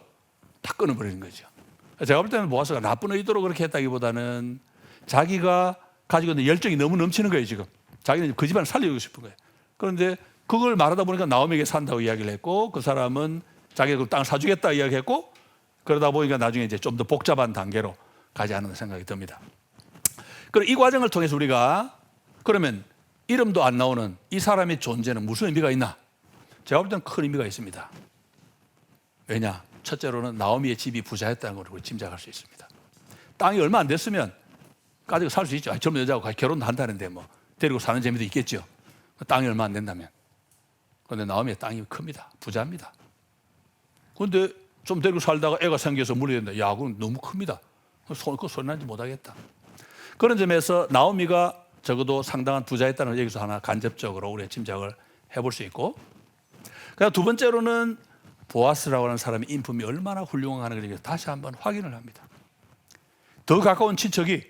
다 끊어버리는 거죠. 제가 볼 때는 보아스가 나쁜 의도로 그렇게 했다기보다는 자기가 가지고 있는 열정이 너무 넘치는 거예요. 지금 자기는 그 집안을 살리고 싶은 거예요. 그런데 그걸 말하다 보니까 나오미에게 산다고 이야기를 했고 그 사람은 자기가 그 땅을 사주겠다 이야기했고 그러다 보니까 나중에 이제 좀 더 복잡한 단계로 가지 않는 생각이 듭니다. 그리고 이 과정을 통해서 우리가 그러면 이름도 안 나오는 이 사람의 존재는 무슨 의미가 있나? 제가 볼 때는 큰 의미가 있습니다. 왜냐? 첫째로는 나오미의 집이 부자였다는 걸 우리 짐작할 수 있습니다. 땅이 얼마 안 됐으면 가지고 살 수 있죠. 젊은 여자하고 결혼도 한다는데 뭐 데리고 사는 재미도 있겠죠. 땅이 얼마 안 된다면. 그런데 나오미의 땅이 큽니다. 부자입니다. 그런데 좀 데리고 살다가 애가 생겨서 물려야 된다. 야, 그건 너무 큽니다. 그거 소리 나지 못하겠다. 그런 점에서 나오미가 적어도 상당한 부자였다는 걸 여기서 하나 간접적으로 우리가 짐작을 해볼 수 있고 그다음 두 번째로는 보아스라고 하는 사람의 인품이 얼마나 훌륭한가 를 다시 한번 확인을 합니다. 더 가까운 친척이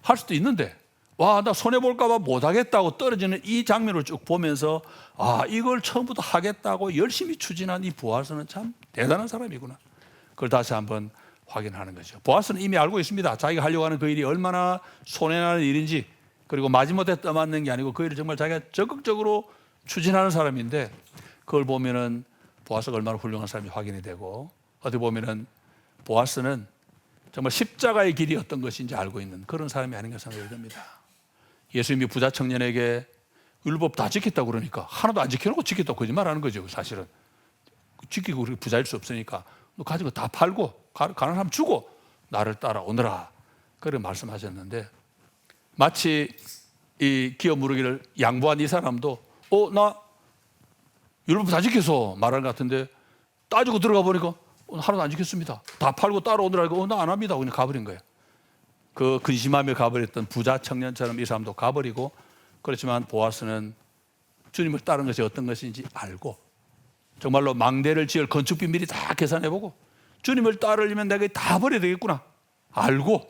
할 수도 있는데 와, 나 손해볼까 봐 못하겠다고 떨어지는 이 장면을 쭉 보면서 아, 이걸 처음부터 하겠다고 열심히 추진한 이 보아스는 참 대단한 사람이구나. 그걸 다시 한번 확인하는 거죠. 보아스는 이미 알고 있습니다. 자기가 하려고 하는 그 일이 얼마나 손해나는 일인지 그리고 마지못해 떠맡는 게 아니고 그 일을 정말 자기가 적극적으로 추진하는 사람인데 그걸 보면은 보아스가 얼마나 훌륭한 사람이 확인이 되고 어떻게 보면은 보아스는 정말 십자가의 길이 어떤 것인지 알고 있는 그런 사람이 아닌가 생각이 듭니다. 예수님이 부자 청년에게 율법 다 지켰다고 그러니까 하나도 안 지켜놓고 지켰다고 거짓말하는 거죠. 사실은 지키고 우리 부자일 수 없으니까 너 가지고 다 팔고 가난한 사람 주고 나를 따라오너라 그런 말씀하셨는데 마치 이 기업 무르기를 양보한 이 사람도 나 율법 다 지켜서 말하는 것 같은데 따지고 들어가 보니까 하나도 안 지켰습니다. 다 팔고 따라오느라 고 나 안 합니다. 그냥 가버린 거예요. 그 근심하며 가버렸던 부자 청년처럼 이 사람도 가버리고 그렇지만 보아스는 주님을 따르는 것이 어떤 것인지 알고 정말로 망대를 지을 건축비 미리 다 계산해보고 주님을 따르려면 내가 다 버려야 되겠구나 알고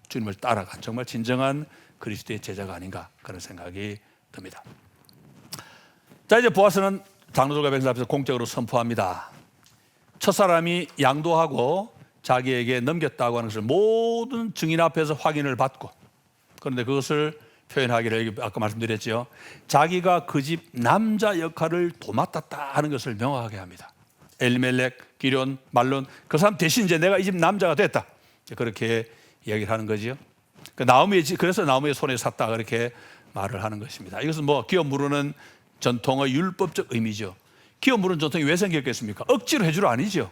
주님을 따라간 정말 진정한 그리스도의 제자가 아닌가 그런 생각이 듭니다. 자, 이제 보아스는 장로들과 백성 앞에서 공적으로 선포합니다. 첫사람이 양도하고 자기에게 넘겼다고 하는 것을 모든 증인 앞에서 확인을 받고 그런데 그것을 표현하기를 아까 말씀드렸죠. 자기가 그 집 남자 역할을 도맡았다 하는 것을 명확하게 합니다. 엘리멜렉, 기럨, 말론 그 사람 대신 이제 내가 이 집 남자가 됐다. 그렇게 이야기를 하는 거죠. 그래서 나오미의 손에 샀다 그렇게 말을 하는 것입니다. 이것은 뭐 기업 무르는 전통의 율법적 의미죠. 기업 무르는 전통이 왜 생겼겠습니까? 억지로 해주러 아니죠.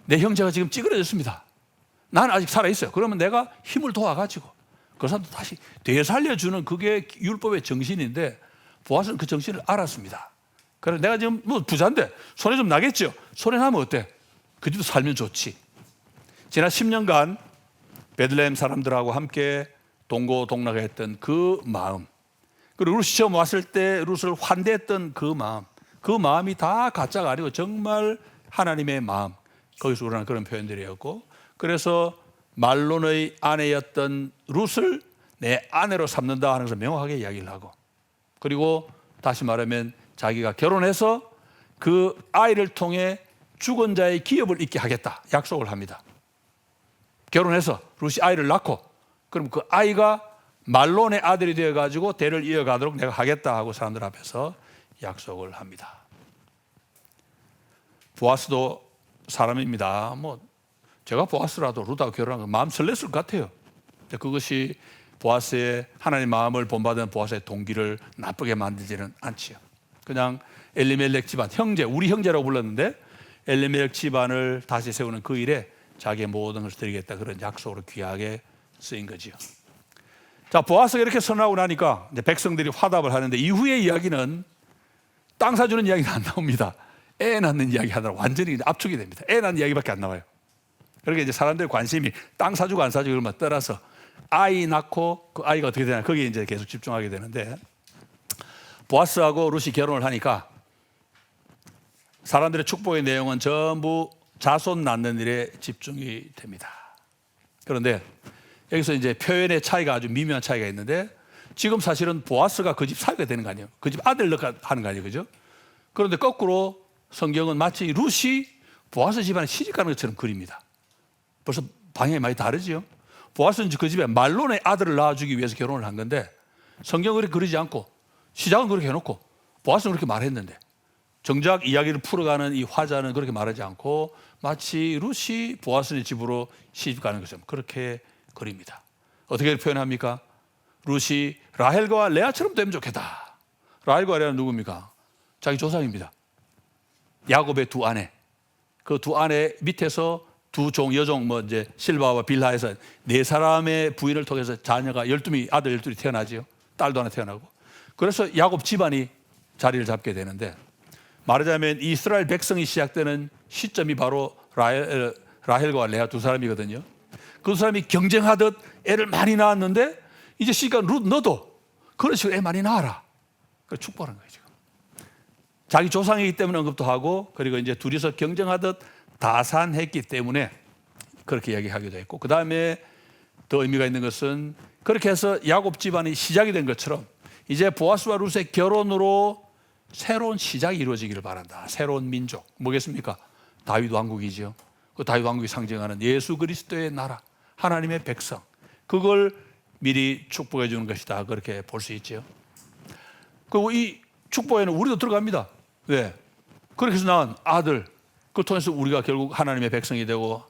내 형제가 지금 찌그러졌습니다. 나는 아직 살아있어요. 그러면 내가 힘을 도와가지고 그 사람도 다시 되살려주는 그게 율법의 정신인데 보아스는 그 정신을 알았습니다. 그래서 내가 지금 뭐 부자인데 손해 좀 나겠죠. 손해 나면 어때? 그 집도 살면 좋지. 지난 10년간 베들레헴 사람들하고 함께 동고동락했던 그 마음, 그리고 룻이 처음 왔을 때 룻을 환대했던 그 마음이 다 가짜가 아니고 정말 하나님의 마음, 거기서 우러나는 그런 표현들이었고, 그래서 말론의 아내였던 룻을 내 아내로 삼는다 하는 것을 명확하게 이야기를 하고, 그리고 다시 말하면 자기가 결혼해서 그 아이를 통해 죽은 자의 기업을 잇게 하겠다 약속을 합니다. 결혼해서 룻이 아이를 낳고 그럼 그 아이가 말론의 아들이 되어가지고 대를 이어가도록 내가 하겠다 하고 사람들 앞에서 약속을 합니다. 보아스도 사람입니다. 뭐 제가 보아스라도 룻하고 결혼한 거 마음 설렜을 것 같아요. 그것이 보아스의 하나님 마음을 본받은 보아스의 동기를 나쁘게 만들지는 않지요. 그냥 엘리멜렉 집안 형제, 우리 형제라고 불렀는데 엘리멜렉 집안을 다시 세우는 그 일에 자기의 모든 것을 드리겠다 그런 약속으로 귀하게 쓰인 거지요. 자, 보아스가 이렇게 선언하고 나니까 이제 백성들이 화답을 하는데 이후의 이야기는 땅 사주는 이야기가 안 나옵니다. 애 낳는 이야기 하느라 완전히 압축이 됩니다. 애 낳는 이야기밖에 안 나와요. 그러니까 이제 사람들의 관심이 땅 사주고 안 사주고 그런 것 떠나서 아이 낳고 그 아이가 어떻게 되나 거기에 이제 계속 집중하게 되는데, 보아스하고 룻이 결혼을 하니까 사람들의 축복의 내용은 전부 자손 낳는 일에 집중이 됩니다. 그런데 여기서 이제 표현의 차이가 아주 미묘한 차이가 있는데, 지금 사실은 보아스가 그 집 사위가 되는 거 아니에요. 그 집 아들 하는 거 아니에요. 그죠? 그런데 거꾸로 성경은 마치 룻이 보아스 집안에 시집가는 것처럼 그립니다. 벌써 방향이 많이 다르죠. 보아스는 그 집에 말론의 아들을 낳아주기 위해서 결혼을 한 건데 성경은 그렇게 그리지 않고 시작은 그렇게 해놓고 보아스는 그렇게 말했는데 정작 이야기를 풀어가는 이 화자는 그렇게 말하지 않고 마치 룻이 보아스의 집으로 시집가는 것처럼 그렇게 그립니다. 어떻게 표현합니까? 룻이 라헬과 레아처럼 되면 좋겠다. 라헬과 레아는 누굽니까? 자기 조상입니다. 야곱의 두 아내. 그 두 아내 밑에서 두 여종 이제 실바와 빌하에서 네 사람의 부인을 통해서 자녀가 아들 12이 태어나지요. 딸도 하나 태어나고. 그래서 야곱 집안이 자리를 잡게 되는데, 말하자면 이스라엘 백성이 시작되는 시점이 바로 라헬과 레아 두 사람이거든요. 그 사람이 경쟁하듯 애를 많이 낳았는데 이제 시니까 룻 너도 그런 식으로 애 많이 낳아라. 그걸 축복하는 거예요. 지금 자기 조상이기 때문에 언급도 하고, 그리고 이제 둘이서 경쟁하듯 다산했기 때문에 그렇게 이야기하기도 했고, 그 다음에 더 의미가 있는 것은 그렇게 해서 야곱 집안이 시작이 된 것처럼 이제 보아스와 룻의 결혼으로 새로운 시작이 이루어지기를 바란다. 새로운 민족 뭐겠습니까? 다윗 왕국이죠. 그 다윗 왕국이 상징하는 예수 그리스도의 나라, 하나님의 백성, 그걸 미리 축복해 주는 것이다. 그렇게 볼 수 있죠. 그리고 이 축복에는 우리도 들어갑니다. 왜? 그렇게 해서 낳은 아들, 그걸 통해서 우리가 결국 하나님의 백성이 되고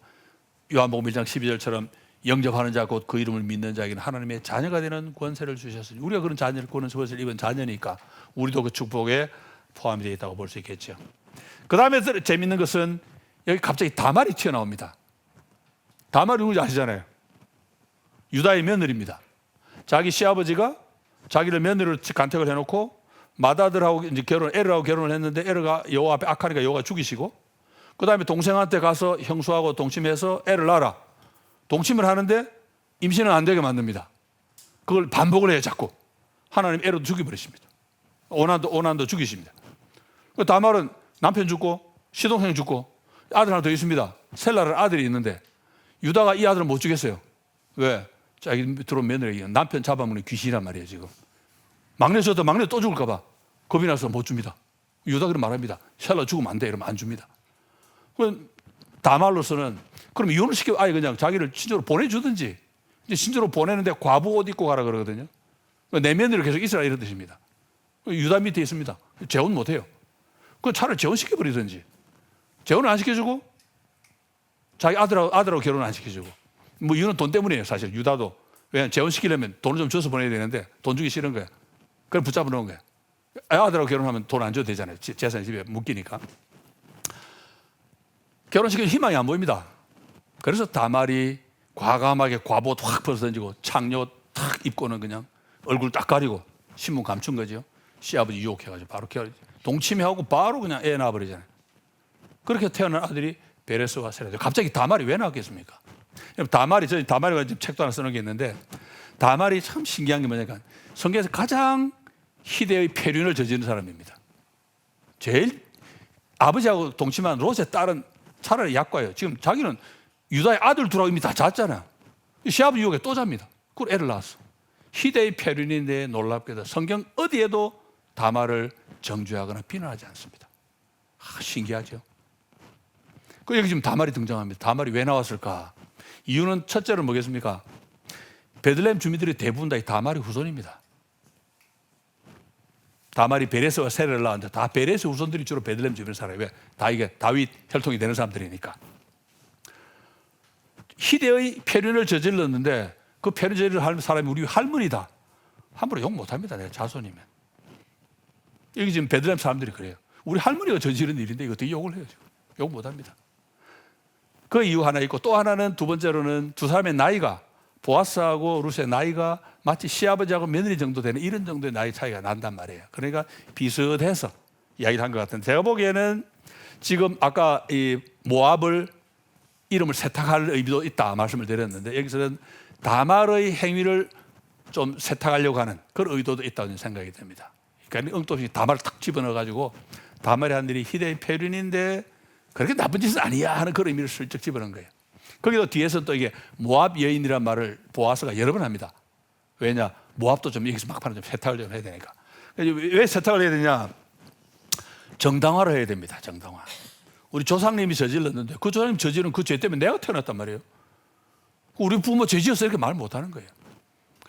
요한복음 1장 12절처럼 영접하는 자 곧 그 이름을 믿는 자에게는 하나님의 자녀가 되는 권세를 주셨으니 우리가 그런 권세를 입은 자녀니까 우리도 그 축복에 포함이 되어 있다고 볼 수 있겠죠. 그 다음에 재밌는 것은 여기 갑자기 다말이 튀어나옵니다. 다말이 누군지 아시잖아요. 유다의 며느리입니다. 자기 시아버지가 자기를 며느리로 간택을 해놓고 맏아들하고 이제 에르하고 결혼을 했는데 에르가 여호와 앞에 악하니까 여호와가 죽이시고, 그 다음에 동생한테 가서 형수하고 동침해서 애를 낳아라. 동침을 하는데 임신은 안 되게 만듭니다. 그걸 반복을 해요. 자꾸 하나님 에르도 죽여버리십니다. 오난도 죽이십니다. 다말은 남편 죽고 시동생 죽고 아들 하나 더 있습니다. 셀라라는 아들이 있는데 유다가 이 아들을 못 주겠어요. 왜? 자기 들어온 며느리 남편 잡아먹는 귀신이란 말이에요. 지금 막내 줬다 막내 또 죽을까 봐 겁이 나서 못 줍니다. 유다 그런 말합니다. 셀라 죽으면 안 돼. 이러면 안 줍니다. 그럼 다말로서는 그럼 이혼을 시켜 아예 그냥 자기를 친정으로 보내주든지 이제 신주로 보내는데 과부 옷 입고 가라 그러거든요. 내면으로 계속 있으라 이런 뜻입니다. 유다 밑에 있습니다. 재혼 못해요. 그 차라리 재혼시켜버리든지. 재혼을 안 시켜주고 자기 아들하고 결혼 안 시켜주고. 뭐 이유는 돈 때문이에요. 사실 유다도. 왜냐하면 재혼시키려면 돈을 좀 줘서 보내야 되는데 돈 주기 싫은 거야. 그걸 붙잡아 놓은 거야. 아들하고 결혼하면 돈 안 줘도 되잖아요. 재산이 집에 묶이니까. 결혼시킬 희망이 안 보입니다. 그래서 다말이 과감하게 과보옷 확 벗어던지고 창녀 탁 입고는 그냥 얼굴 딱 가리고 신문 감춘 거죠. 시아버지 유혹해가지고 바로 동치미하고 바로 그냥 애 낳아버리잖아요. 그렇게 태어난 아들이 베레스와 세레. 갑자기 다말이 왜 나왔겠습니까? 다말이가 지금 책도 하나 써놓은 게 있는데 다말이 참 신기한 게 뭐냐면 성경에서 가장 희대의 폐륜을 저지른 사람입니다. 제일 아버지하고 동침한 롯의 딸은 차라리 약과예요. 지금 자기는 유다의 아들 둘하고 이미 다 잤잖아요. 시아버지 유혹에 또 잡니다. 그걸 애를 낳았어. 희대의 폐륜인데 놀랍게도 성경 어디에도 다말을 정죄하거나 비난하지 않습니다. 신기하죠. 그 여기 지금 다말이 등장합니다. 다말이 왜 나왔을까? 이유는 첫째로 뭐겠습니까? 베들레헴 주민들이 대부분 다 다말의 후손입니다. 다말이 베레스와 세레를 낳았는데 다 베레스 후손들이 주로 베들레헴 주변에 살아요. 왜? 다 이게 다윗 혈통이 되는 사람들이니까. 희대의 폐륜을 저질렀는데 그 폐륜 저지른 사람이 우리 할머니다. 함부로 욕 못합니다. 내 자손이면. 여기 지금 베들레헴 사람들이 그래요. 우리 할머니가 저지른 일인데 이거 어떻게 욕을 해요? 지금. 욕 못합니다. 그 이유 하나 있고 또 하나는 두 번째로는 두 사람의 나이가 보아스하고 룻의 나이가 마치 시아버지하고 며느리 정도 되는 이런 정도의 나이 차이가 난단 말이에요. 그러니까 비슷해서 이야기를 한 것 같은데 제가 보기에는 지금 아까 이 모압을 이름을 세탁할 의미도 있다 말씀을 드렸는데 여기서는 다말의 행위를 좀 세탁하려고 하는 그런 의도도 있다는 생각이 듭니다. 그러니까 엉뚱이 다말을 탁 집어넣어가지고 다말이 한 일이 희대의 폐륜인데 그렇게 나쁜 짓은 아니야 하는 그런 의미를 슬쩍 집어넣은 거예요. 거기도 뒤에서 또 이게 모압 여인이란 말을 보아스가 여러 번 합니다. 왜냐? 모압도 좀 여기서 막판에 좀 세탁을 좀 해야 되니까. 왜 세탁을 해야 되냐? 정당화를 해야 됩니다. 정당화. 우리 조상님이 저질렀는데 그 조상님 저지른 그 죄 때문에 내가 태어났단 말이에요. 우리 부모 죄 지었어 이렇게 말 못하는 거예요.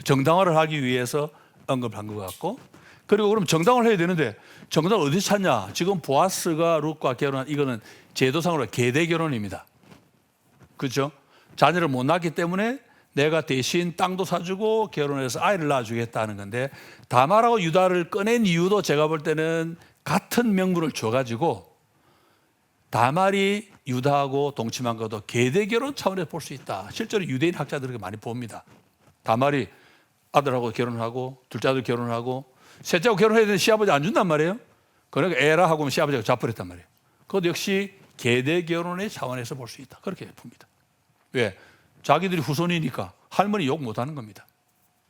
정당화를 하기 위해서 언급한 것 같고 그리고 그럼 정당화를 해야 되는데 정당을 어디서 찾냐? 지금 보아스가 룻과 결혼한 이거는 제도상으로 계대 결혼입니다. 그렇죠? 자녀를 못 낳기 때문에 내가 대신 땅도 사주고 결혼해서 아이를 낳아주겠다는 건데 다말하고 유다를 꺼낸 이유도 제가 볼 때는 같은 명분을 줘가지고 다말이 유다하고 동침한 것도 계대 결혼 차원에서 볼 수 있다. 실제로 유대인 학자들이 많이 봅니다. 다말이 아들하고 결혼하고 둘째 아들 결혼하고 셋째하고 결혼해야 되는데 시아버지 안 준단 말이에요. 그러니까 에라 하고 시아버지가 잡버렸단 말이에요. 그것도 역시 계대 결혼의 차원에서 볼 수 있다. 그렇게 봅니다. 왜? 자기들이 후손이니까 할머니 욕 못하는 겁니다.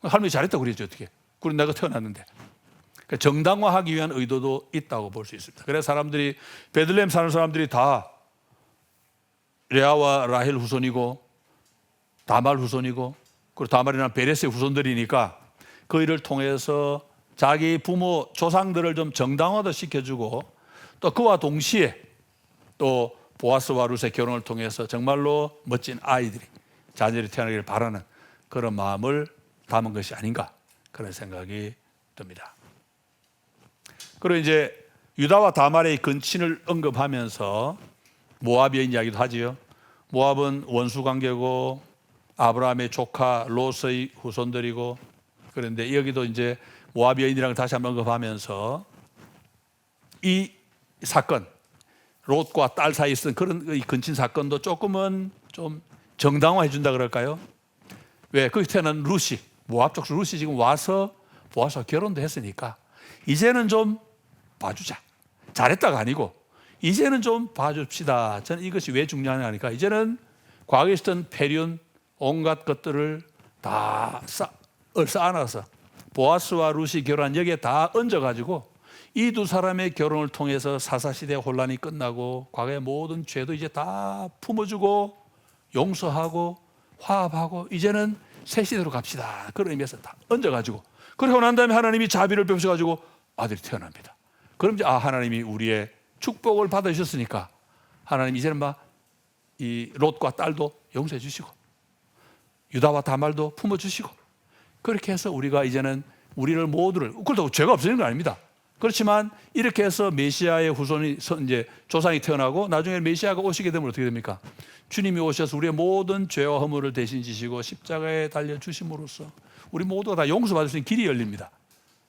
할머니 잘했다고 그랬죠 어떻게? 그리고 내가 태어났는데. 그러니까 정당화하기 위한 의도도 있다고 볼 수 있습니다. 그래서 사람들이 베들레헴 사는 사람들이 다 레아와 라헬 후손이고 다말 후손이고 그리고 다말이나 베레스의 후손들이니까 그 일을 통해서 자기 부모 조상들을 좀 정당화도 시켜주고 또 그와 동시에 또 보아스와 룻의 결혼을 통해서 정말로 멋진 아이들이 자녀들이 태어나기를 바라는 그런 마음을 담은 것이 아닌가 그런 생각이 듭니다. 그리고 이제 유다와 다말의 근친을 언급하면서 모압의 이야기도 하지요. 모압은 원수 관계고 아브라함의 조카 롯의 후손들이고 그런데 여기도 이제 모압 여인이라고 다시 한번 언급하면서 이 사건 롯과 딸 사이에 있었던 그런 근친 사건도 조금은 좀 정당화해 준다 그럴까요? 왜? 거기 태어난 룻이 모압 쪽 룻이 지금 와서 보아스와 결혼도 했으니까 이제는 좀 봐주자. 잘했다가 아니고 이제는 좀 봐줍시다. 저는 이것이 왜 중요하냐니까 이제는 과거에 있었던 폐륜 온갖 것들을 다 쌓아놔서 보아스와 룻이 결혼한 여기에 다 얹어가지고 이 두 사람의 결혼을 통해서 사사시대 혼란이 끝나고 과거의 모든 죄도 이제 다 품어주고 용서하고 화합하고 이제는 새 시대로 갑시다. 그런 의미에서 다 얹어가지고 그러고 난 다음에 하나님이 자비를 베푸셔가지고 아들이 태어납니다. 그럼 이제 하나님이 우리의 축복을 받으셨으니까 하나님 이제는 막 이 롯과 딸도 용서해 주시고 유다와 다말도 품어주시고, 그렇게 해서 우리가 이제는 우리를 모두를, 그렇다고 죄가 없어지는 건 아닙니다. 그렇지만 이렇게 해서 메시아의 후손이 이제 조상이 태어나고 나중에 메시아가 오시게 되면 어떻게 됩니까? 주님이 오셔서 우리의 모든 죄와 허물을 대신 지시고 십자가에 달려 주심으로써 우리 모두가 다 용서받을 수 있는 길이 열립니다.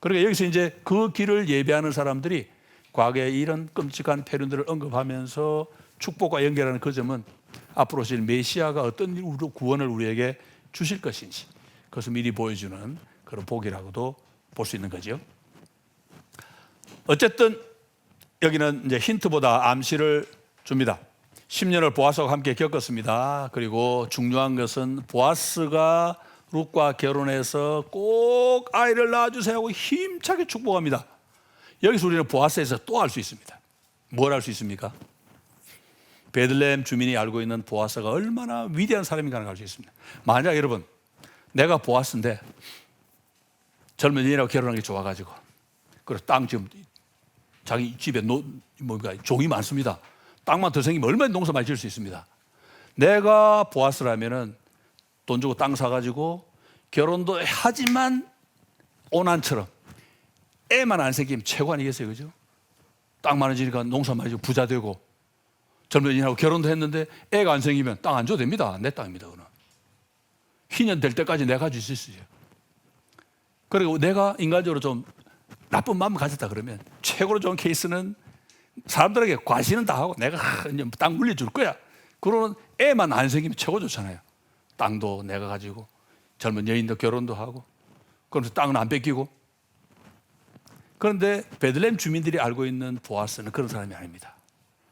그러니까 여기서 이제 그 길을 예배하는 사람들이 과거에 이런 끔찍한 패륜들을 언급하면서 축복과 연결하는 그 점은 앞으로 오실 메시아가 어떤 구원을 우리에게 주실 것인지 그것을 미리 보여주는 그런 복이라고도 볼 수 있는 거죠. 어쨌든 여기는 이제 힌트보다 암시를 줍니다. 10년을 보아스와 함께 겪었습니다. 그리고 중요한 것은 보아스가 룻과 결혼해서 꼭 아이를 낳아주세요 하고 힘차게 축복합니다. 여기서 우리는 보아스에서 또 알 수 있습니다. 뭘 알 수 있습니까? 베들레헴 주민이 알고 있는 보아스가 얼마나 위대한 사람인가 알 수 있습니다. 만약 여러분, 내가 보아스인데 젊은 여인하고 결혼한 게 좋아가지고, 그리고 땅 지금 자기 집에 종이 많습니다. 땅만 더 생기면 얼마나 농사 많이 지을 수 있습니다. 내가 보아스라면은 돈 주고 땅 사가지고 결혼도 하지만 오난처럼 애만 안 생기면 최고 아니겠어요, 그죠? 땅 많아지니까 농사 많이 지고 부자 되고, 젊은 여인하고 결혼도 했는데 애가 안 생기면 땅 안 줘도 됩니다. 내 땅입니다, 그는. 희년 될 때까지 내가 가질 수 있어요. 그리고 내가 인간적으로 좀 나쁜 마음 가졌다 그러면 최고로 좋은 케이스는 사람들에게 과시는 다 하고 내가 땅 물려줄 거야. 그러는 애만 안 생기면 최고 좋잖아요. 땅도 내가 가지고 젊은 여인도 결혼도 하고, 그러면서 땅은 안 뺏기고. 그런데 베들레헴 주민들이 알고 있는 보아스는 그런 사람이 아닙니다.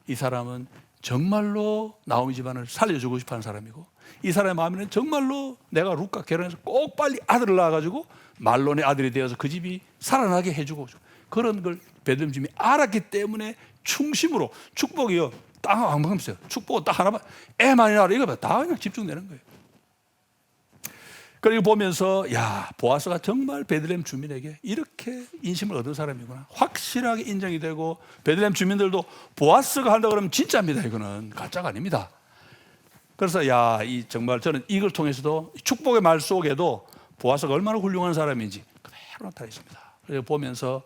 이 사람은 정말로 나오미 집안을 살려주고 싶어하는 사람이고, 이 사람의 마음에는 정말로 내가 룻과 결혼해서 꼭 빨리 아들을 낳아가지고 말론의 아들이 되어서 그 집이 살아나게 해주고, 그런 걸 베들레헴 주민이 알았기 때문에 충심으로 축복이요, 땅하고 상관없어요. 축복은 딱 하나만, 애 많이 낳아라 이거 봐, 다 그냥 집중되는 거예요. 그리고 보면서 야, 보아스가 정말 베들레헴 주민에게 이렇게 인심을 얻은 사람이구나 확실하게 인정이 되고, 베들레헴 주민들도 보아스가 한다 그러면 진짜입니다. 이거는 가짜가 아닙니다. 그래서 야, 정말 저는 이걸 통해서도 축복의 말 속에도 보아스가 얼마나 훌륭한 사람인지 그대로 나타나 있습니다. 그래서 보면서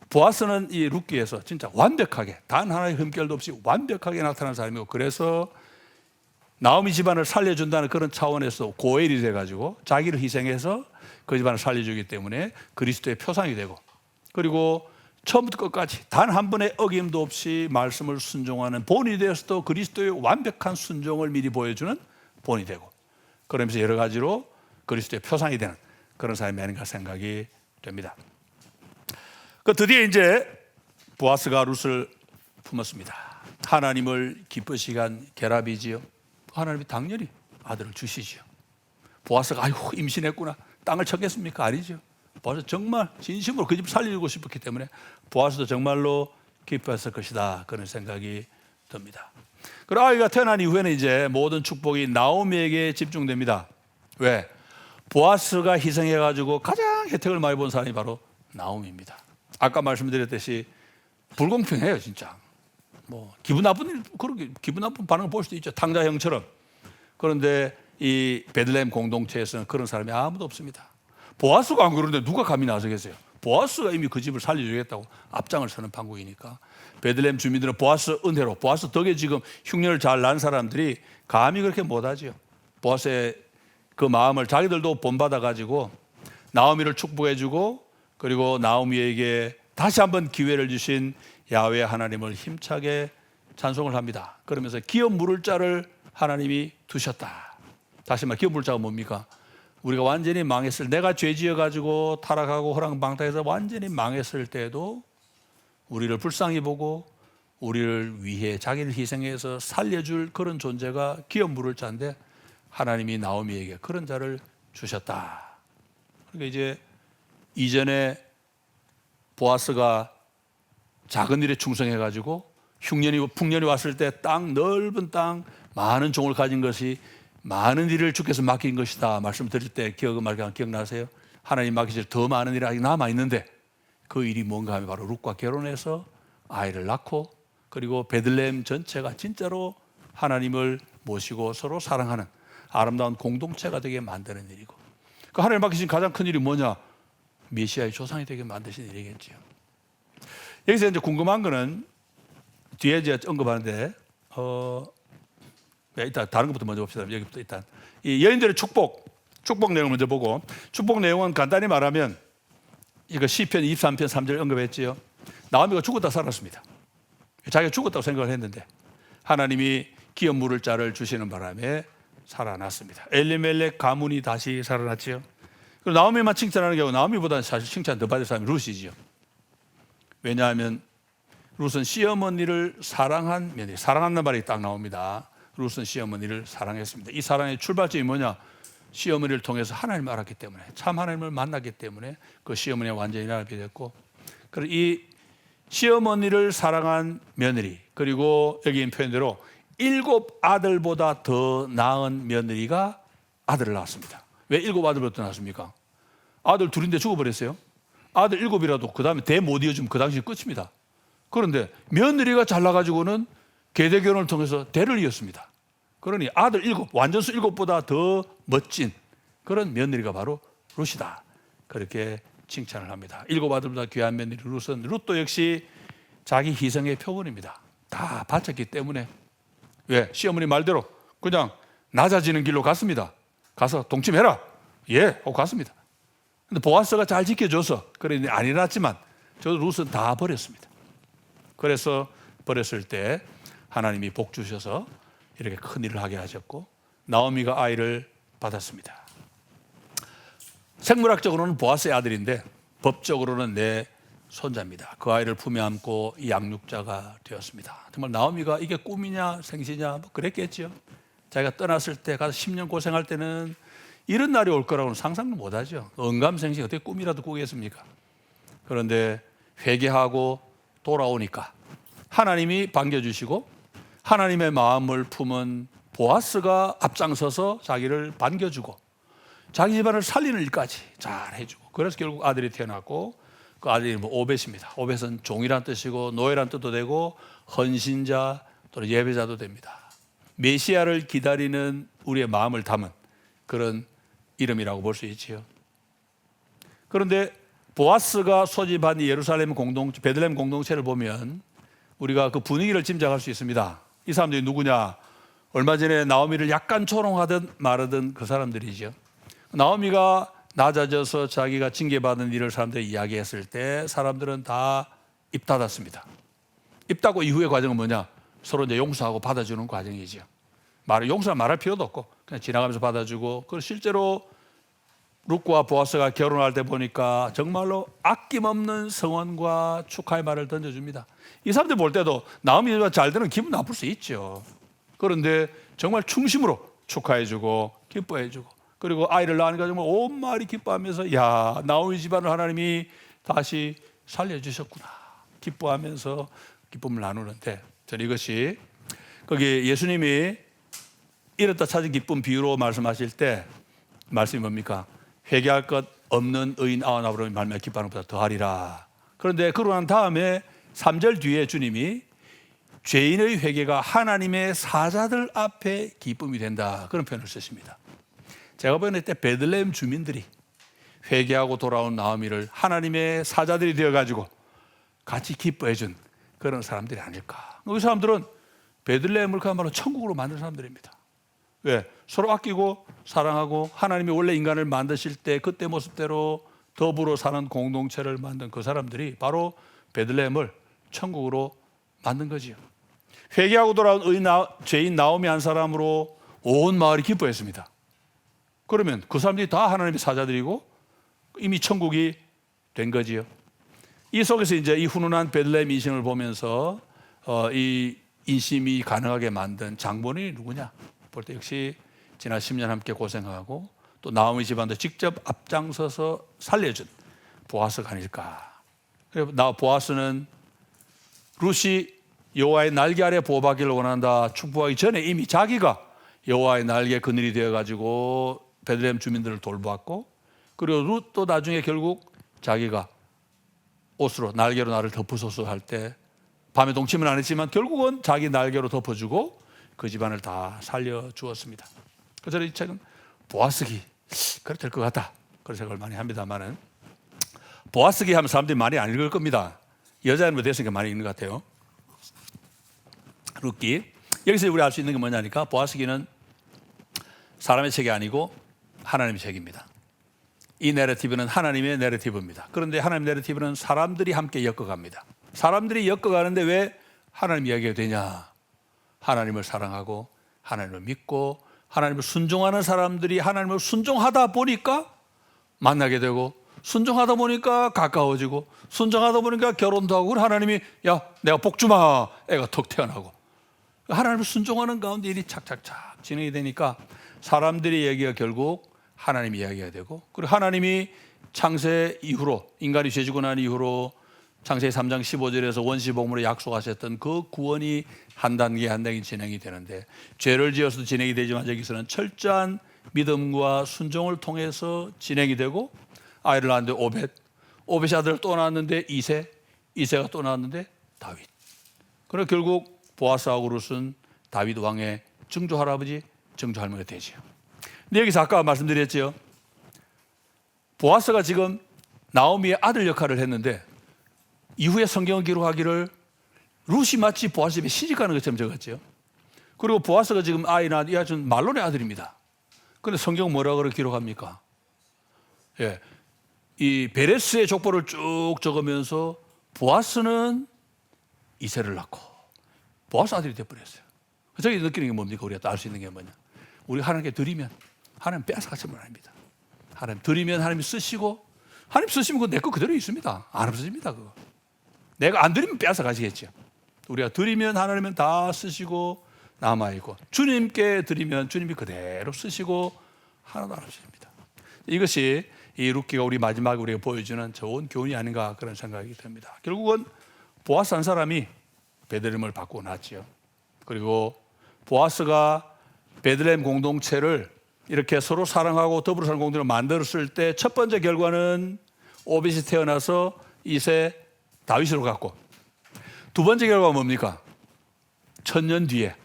보아스는 이 룻기에서 진짜 완벽하게 단 하나의 흠결도 없이 완벽하게 나타난 사람이고, 그래서 나오미 집안을 살려준다는 그런 차원에서 고엘이 돼가지고 자기를 희생해서 그 집안을 살려주기 때문에 그리스도의 표상이 되고, 그리고 처음부터 끝까지 단 한 번의 어김도 없이 말씀을 순종하는 본이 되어서도 그리스도의 완벽한 순종을 미리 보여주는 본이 되고, 그러면서 여러 가지로 그리스도의 표상이 되는 그런 사람이 아닌가 생각이 됩니다. 드디어 이제 보아스가 룻을 품었습니다. 하나님을 기쁘시게 한 결합이지요. 하나님이 당연히 아들을 주시지요. 보아스가 아이고 임신했구나 땅을 쳤겠습니까? 아니죠. 보아스 정말 진심으로 그 집 살리고 싶었기 때문에 보아스도 정말로 기뻐했을 것이다, 그런 생각이 듭니다. 그리고 아이가 태어난 이후에는 이제 모든 축복이 나오미에게 집중됩니다. 왜? 보아스가 희생해가지고 가장 혜택을 많이 본 사람이 바로 나오미입니다. 아까 말씀드렸듯이 불공평해요, 진짜. 기분 나쁜 반응을 볼 수도 있죠. 탕자 형처럼. 그런데 이 베들레헴 공동체에서는 그런 사람이 아무도 없습니다. 보아스가 안 그러는데 누가 감히 나서겠어요? 보아스가 이미 그 집을 살려주겠다고 앞장을 서는 판국이니까 베들레헴 주민들은 보아스 은혜로, 보아스 덕에 지금 흉년을 잘 낳은 사람들이 감히 그렇게 못하지요. 보아스의 그 마음을 자기들도 본받아가지고 나오미를 축복해주고, 그리고 나오미에게 다시 한번 기회를 주신 야훼 하나님을 힘차게 찬송을 합니다. 그러면서 기업 물을 자를 하나님이 두셨다. 다시 말해 기업 물을 자가 뭡니까? 우리가 완전히 망했을, 내가 죄 지어가지고 타락하고 호랑방탕해서 완전히 망했을 때도 우리를 불쌍히 보고 우리를 위해 자기를 희생해서 살려줄 그런 존재가 기업 물을 자인데, 하나님이 나오미에게 그런 자를 주셨다. 그러니까 이제 이전에 보아스가 작은 일에 충성해가지고 풍년이 왔을 때 넓은 땅, 많은 종을 가진 것이 많은 일을 주께서 맡긴 것이다 말씀 드릴 때 기억나세요? 하나님 맡기실 더 많은 일이 아직 남아있는데 그 일이 뭔가 하면 바로 룻과 결혼해서 아이를 낳고, 그리고 베들레헴 전체가 진짜로 하나님을 모시고 서로 사랑하는 아름다운 공동체가 되게 만드는 일이고, 그 하나님 맡기신 가장 큰 일이 뭐냐? 메시아의 조상이 되게 만드신 일이겠죠. 여기서 이제 궁금한 거는 뒤에 이제 언급하는데, 일단 다른 것부터 먼저 봅시다. 여기부터 일단 이 여인들의 축복 내용을 먼저 보고, 축복 내용은 간단히 말하면 이거 시편 23편 3절 언급했지요. 나오미가 죽었다 살았습니다. 자기가 죽었다고 생각을 했는데 하나님이 기업 물을 자를 주시는 바람에 살아났습니다. 엘리멜렉 가문이 다시 살아났지요. 그리고 나오미만 칭찬하는 게 아니고 나오미보다는 사실 칭찬 더 받을 사람이 룻이지요. 왜냐하면 룻은 시어머니를 사랑한 며느리, 사랑한다는 말이 딱 나옵니다. 룻은 시어머니를 사랑했습니다. 이 사랑의 출발점이 뭐냐? 시어머니를 통해서 하나님을 알았기 때문에, 참 하나님을 만났기 때문에 그 시어머니가 완전히 알게 됐고, 그리고 이 시어머니를 사랑한 며느리, 그리고 여기 있는 표현대로 7 아들보다 더 나은 며느리가 아들을 낳았습니다. 왜 7 아들보다 더 낳았습니까? 아들 둘인데 죽어버렸어요. 아들 7이라도 그 다음에 대 못 이어주면 그 당시 끝입니다. 그런데 며느리가 잘나가지고는 계대결혼을 통해서 대를 이었습니다. 그러니 아들 7, 완전수 7보다 더 멋진 그런 며느리가 바로 룻이다. 그렇게 칭찬을 합니다. 7 아들보다 귀한 며느리 룻은, 룻도 역시 자기 희생의 표본입니다. 다 바쳤기 때문에. 왜? 시어머니 말대로 그냥 낮아지는 길로 갔습니다. 가서 동침해라. 예, 하고 갔습니다. 근데 보아스가 잘 지켜줘서 그래 안 일어났지만 저 룻은 다 버렸습니다. 그래서 버렸을 때 하나님이 복 주셔서 이렇게 큰 일을 하게 하셨고, 나오미가 아이를 받았습니다. 생물학적으로는 보아스의 아들인데 법적으로는 내 손자입니다. 그 아이를 품에 안고 양육자가 되었습니다. 정말 나오미가 이게 꿈이냐 생시냐 뭐 그랬겠죠. 자기가 떠났을 때 가서 10년 고생할 때는 이런 날이 올 거라고는 상상도 못하죠. 언감생심 어떻게 꿈이라도 꾸겠습니까? 그런데 회개하고 돌아오니까 하나님이 반겨주시고, 하나님의 마음을 품은 보아스가 앞장서서 자기를 반겨주고 자기 집안을 살리는 일까지 잘 해주고, 그래서 결국 아들이 태어났고, 그 아들이 오벳입니다. 오벳은 종이란 뜻이고 노예란 뜻도 되고 헌신자 또는 예배자도 됩니다. 메시아를 기다리는 우리의 마음을 담은 그런 이름이라고 볼 수 있지요. 그런데 보아스가 소집한 예루살렘 공동체, 베들레헴 공동체를 보면 우리가 그 분위기를 짐작할 수 있습니다. 이 사람들이 누구냐? 얼마 전에 나오미를 약간 조롱하든 말하든 그 사람들이죠. 나오미가 낮아져서 자기가 징계받은 일을 사람들이 이야기했을 때 사람들은 다 입 닫았습니다. 입 닫고 이후의 과정은 뭐냐? 서로 이제 용서하고 받아주는 과정이죠. 용서 말할 필요도 없고 그냥 지나가면서 받아주고, 그리고 실제로 룻과 보아스가 결혼할 때 보니까 정말로 아낌없는 성원과 축하의 말을 던져줍니다. 이 사람들 볼 때도 나오미가 잘 되는 기분 나쁠 수 있죠. 그런데 정말 충심으로 축하해주고 기뻐해주고, 그리고 아이를 낳으니까 정말 온 마을이 기뻐하면서 야, 나오미 집안을 하나님이 다시 살려주셨구나 기뻐하면서 기쁨을 나누는데, 저는 이것이 거기 예수님이 잃었다 찾은 기쁨 비유로 말씀하실 때 말씀이 뭡니까? 회개할 것 없는 의인 99명이 말미암아 기뻐하는 것보다 더하리라. 그런데 그러고 난 다음에 3절 뒤에 주님이 죄인의 회개가 하나님의 사자들 앞에 기쁨이 된다, 그런 표현을 쓰십니다. 제가 보는 때 베들레헴 주민들이 회개하고 돌아온 나오미를 하나님의 사자들이 되어가지고 같이 기뻐해 준 그런 사람들이 아닐까. 이 사람들은 베들레헴을 그야말로 천국으로 만든 사람들입니다. 왜? 서로 아끼고 사랑하고 하나님이 원래 인간을 만드실 때 그때 모습대로 더불어 사는 공동체를 만든 그 사람들이 바로 베들레헴을 천국으로 만든 거지요. 회개하고 돌아온 죄인 나오미 한 사람으로 온 마을이 기뻐했습니다. 그러면 그 사람들이 다 하나님의 사자들이고 이미 천국이 된 거지요. 이 속에서 이제 이 훈훈한 베들레헴 인심을 보면서 이 인심이 가능하게 만든 장본인이 누구냐 볼 때 역시 지난 10년 함께 고생하고 또 나오미 집안도 직접 앞장서서 살려준 보아스가 아닐까. 보아스는 룻이 여호와의 날개 아래 보호받기를 원한다 축복하기 전에 이미 자기가 여호와의 날개 그늘이 되어가지고 베들레헴 주민들을 돌보았고, 그리고 룻도 나중에 결국 자기가 옷으로 날개로 나를 덮으소서 할 때 밤에 동침은 안 했지만 결국은 자기 날개로 덮어주고 그 집안을 다 살려주었습니다. 그래서 이 책은 보아스기 그래 될 것 같다 그런 생각을 많이 합니다만은, 보아스기 하면 사람들이 많이 안 읽을 겁니다. 여자는 뭐 됐으니까 많이 읽는 것 같아요. 룻기, 여기서 우리 알 수 있는 게 뭐냐니까, 보아스기는 사람의 책이 아니고 하나님의 책입니다. 이 내러티브는 하나님의 내러티브입니다. 그런데 하나님 내러티브는 사람들이 함께 엮어갑니다. 사람들이 엮어가는데 왜 하나님 이야기가 되냐? 하나님을 사랑하고 하나님을 믿고 하나님을 순종하는 사람들이 하나님을 순종하다 보니까 만나게 되고, 순종하다 보니까 가까워지고, 순종하다 보니까 결혼도 하고, 하나님이 야 내가 복 주마 애가 턱 태어나고, 하나님을 순종하는 가운데 일이 착착착 진행이 되니까 사람들의 얘기가 결국 하나님 이야기가 되고, 그리고 하나님이 창세 이후로, 인간이 죄지고 난 이후로 창세기 3장 15절에서 원시복음으로 약속하셨던 그 구원이 한 단계 한 단계 진행이 되는데, 죄를 지어서도 진행이 되지만 여기서는 철저한 믿음과 순종을 통해서 진행이 되고, 아이를 낳았는데 오벳의 아들 또 낳았는데 이세가 또 낳았는데 다윗. 그러나 결국 보아스하고 룻은 다윗 왕의 증조 할아버지, 증조 할머니가 되죠. 근데 여기서 아까 말씀드렸죠. 보아스가 지금 나오미의 아들 역할을 했는데, 이후에 성경을 기록하기를 룻이 마치 보아스 집에 시집가는 것처럼 적었죠. 그리고 보아스가 지금 아이 낳은 이 아이는 말론의 아들입니다. 그런데 성경은 뭐라고 기록합니까? 예, 이 베레스의 족보를 쭉 적으면서 보아스는 이세를 낳고 보아스 아들이 되어버렸어요. 저기 느끼는 게 뭡니까? 우리가 알 수 있는 게 뭐냐? 우리 하나님께 드리면 하나님 빼앗아가시면 아닙니다. 하나님 드리면 하나님이 쓰시고, 하나님 쓰시면 그거 내 거 그대로 있습니다. 안 없어집니다. 그거 내가 안 드리면 빼앗아가시겠죠. 우리가 드리면 하나님은 다 쓰시고 남아있고, 주님께 드리면 주님이 그대로 쓰시고 하나도 안 없어집니다. 이것이 이 룻기가 우리 마지막에 우리가 보여주는 좋은 교훈이 아닌가 그런 생각이 듭니다. 결국은 보아스 한 사람이 베들레헴을 바꾸고 났지요. 그리고 보아스가 베들레헴 공동체를 이렇게 서로 사랑하고 더불어 사는 공동체를 만들었을 때 첫 번째 결과는 오벳이 태어나서 이세 다윗으로 갔고, 두 번째 결과가 뭡니까? 1000년 뒤에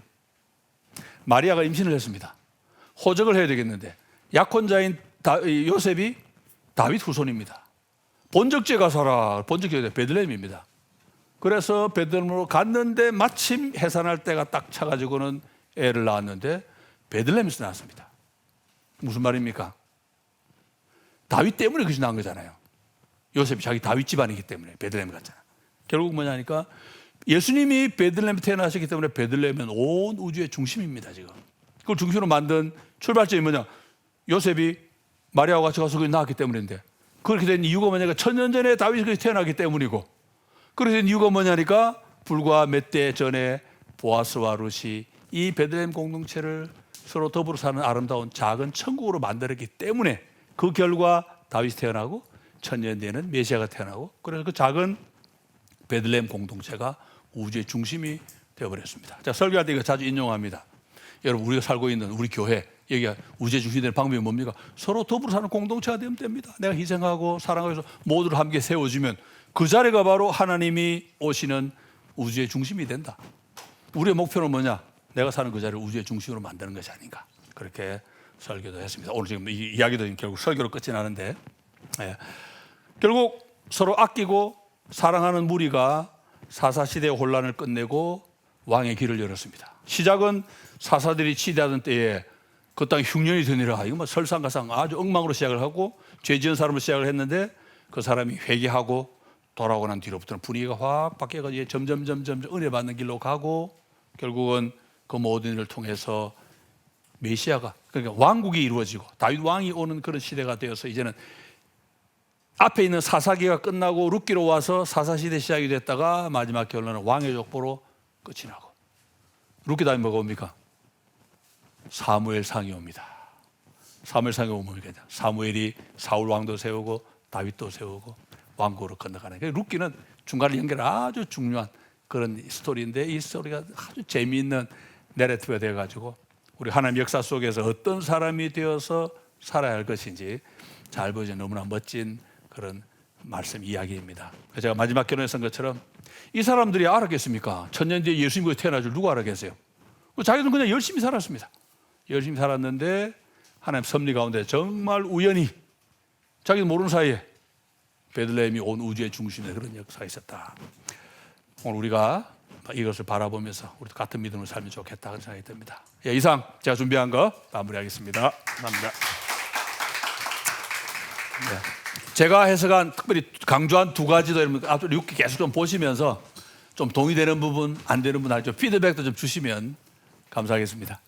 마리아가 임신을 했습니다. 호적을 해야 되겠는데 약혼자인 요셉이 다윗 후손입니다. 본적지에 가서라. 본적지가 베들레헴입니다. 그래서 베들레헴으로 갔는데 마침 해산할 때가 딱 차가지고는 애를 낳았는데 베들레헴에서 낳았습니다. 무슨 말입니까? 다윗 때문에 그것이 낳은 거잖아요. 요셉이 자기 다윗 집안이기 때문에 베들레헴 갔잖아요. 결국 뭐냐니까 예수님이 베들레헴에 태어나셨기 때문에 베들레헴은 온 우주의 중심입니다. 지금 그걸 중심으로 만든 출발점이 뭐냐? 요셉이 마리아와 같이 가서 그걸 낳았기 때문인데, 그렇게 된 이유가 뭐냐니까 1000년 전에 다윗이 태어나기 때문이고, 그렇게 된 이유가 뭐냐니까 불과 몇 대 전에 보아스와 룻이 이 베들레헴 공동체를 서로 더불어 사는 아름다운 작은 천국으로 만들었기 때문에, 그 결과 다윗이 태어나고 1000년 뒤에는 메시아가 태어나고, 그래서 그 작은 베들레헴 공동체가 우주의 중심이 되어버렸습니다. 자, 설교할 때 이거 자주 인용합니다. 여러분, 우리가 살고 있는 우리 교회, 여기가 우주의 중심이 되는 방법이 뭡니까? 서로 더불어 사는 공동체가 되면 됩니다. 내가 희생하고 사랑하고 해서 모두를 함께 세워주면 그 자리가 바로 하나님이 오시는 우주의 중심이 된다. 우리의 목표는 뭐냐? 내가 사는 그 자리를 우주의 중심으로 만드는 것이 아닌가. 그렇게 설교도 했습니다. 오늘 지금 이 이야기도 결국 설교로 끝이 나는데, 결국 서로 아끼고 사랑하는 무리가 사사시대의 혼란을 끝내고 왕의 길을 열었습니다. 시작은 사사들이 치대하던 때에 그 땅에 흉년이 드니라, 이거 뭐 설상가상 아주 엉망으로 시작을 하고 죄 지은 사람으로 시작을 했는데, 그 사람이 회개하고 돌아오고 난 뒤로부터는 분위기가 확 바뀌어가지고 점점 은혜 받는 길로 가고, 결국은 그 모든 일을 통해서 메시아가, 그러니까 왕국이 이루어지고 다윗 왕이 오는 그런 시대가 되어서, 이제는 앞에 있는 사사기가 끝나고 룻기로 와서 사사시대 시작이 됐다가 마지막 결론은 왕의 족보로 끝이 나고, 룻기 다음에 뭐가 옵니까? 사무엘상이 옵니다. 사무엘상이 오면 뭡니까? 사무엘이 사울 왕도 세우고 다윗도 세우고 왕국으로 건너가는, 룻기는 중간에 연결 아주 중요한 그런 스토리인데, 이 스토리가 아주 재미있는 내러티브가 되어가지고 우리 하나님 역사 속에서 어떤 사람이 되어서 살아야 할 것인지 잘 보여주는 너무나 멋진 그런 말씀 이야기입니다. 제가 마지막 결론에서 한 것처럼 이 사람들이 알았겠습니까? 1000년 뒤에 예수님이 태어날 줄 누가 알았겠어요? 자기들은 그냥 열심히 살았습니다. 열심히 살았는데 하나님 섭리 가운데 정말 우연히 자기도 모르는 사이에 베들레헴이 온 우주의 중심에 그런 역사가 있었다. 오늘 우리가 이것을 바라보면서 우리도 같은 믿음을 살면 좋겠다 그런 생각이 듭니다. 예, 이상 제가 준비한 거 마무리하겠습니다. 감사합니다. 네. 제가 해석한 특별히 강조한 두 가지도 여러분 앞으로 6기 계속 좀 보시면서 좀 동의되는 부분 안 되는 부분 좀 피드백도 좀 주시면 감사하겠습니다.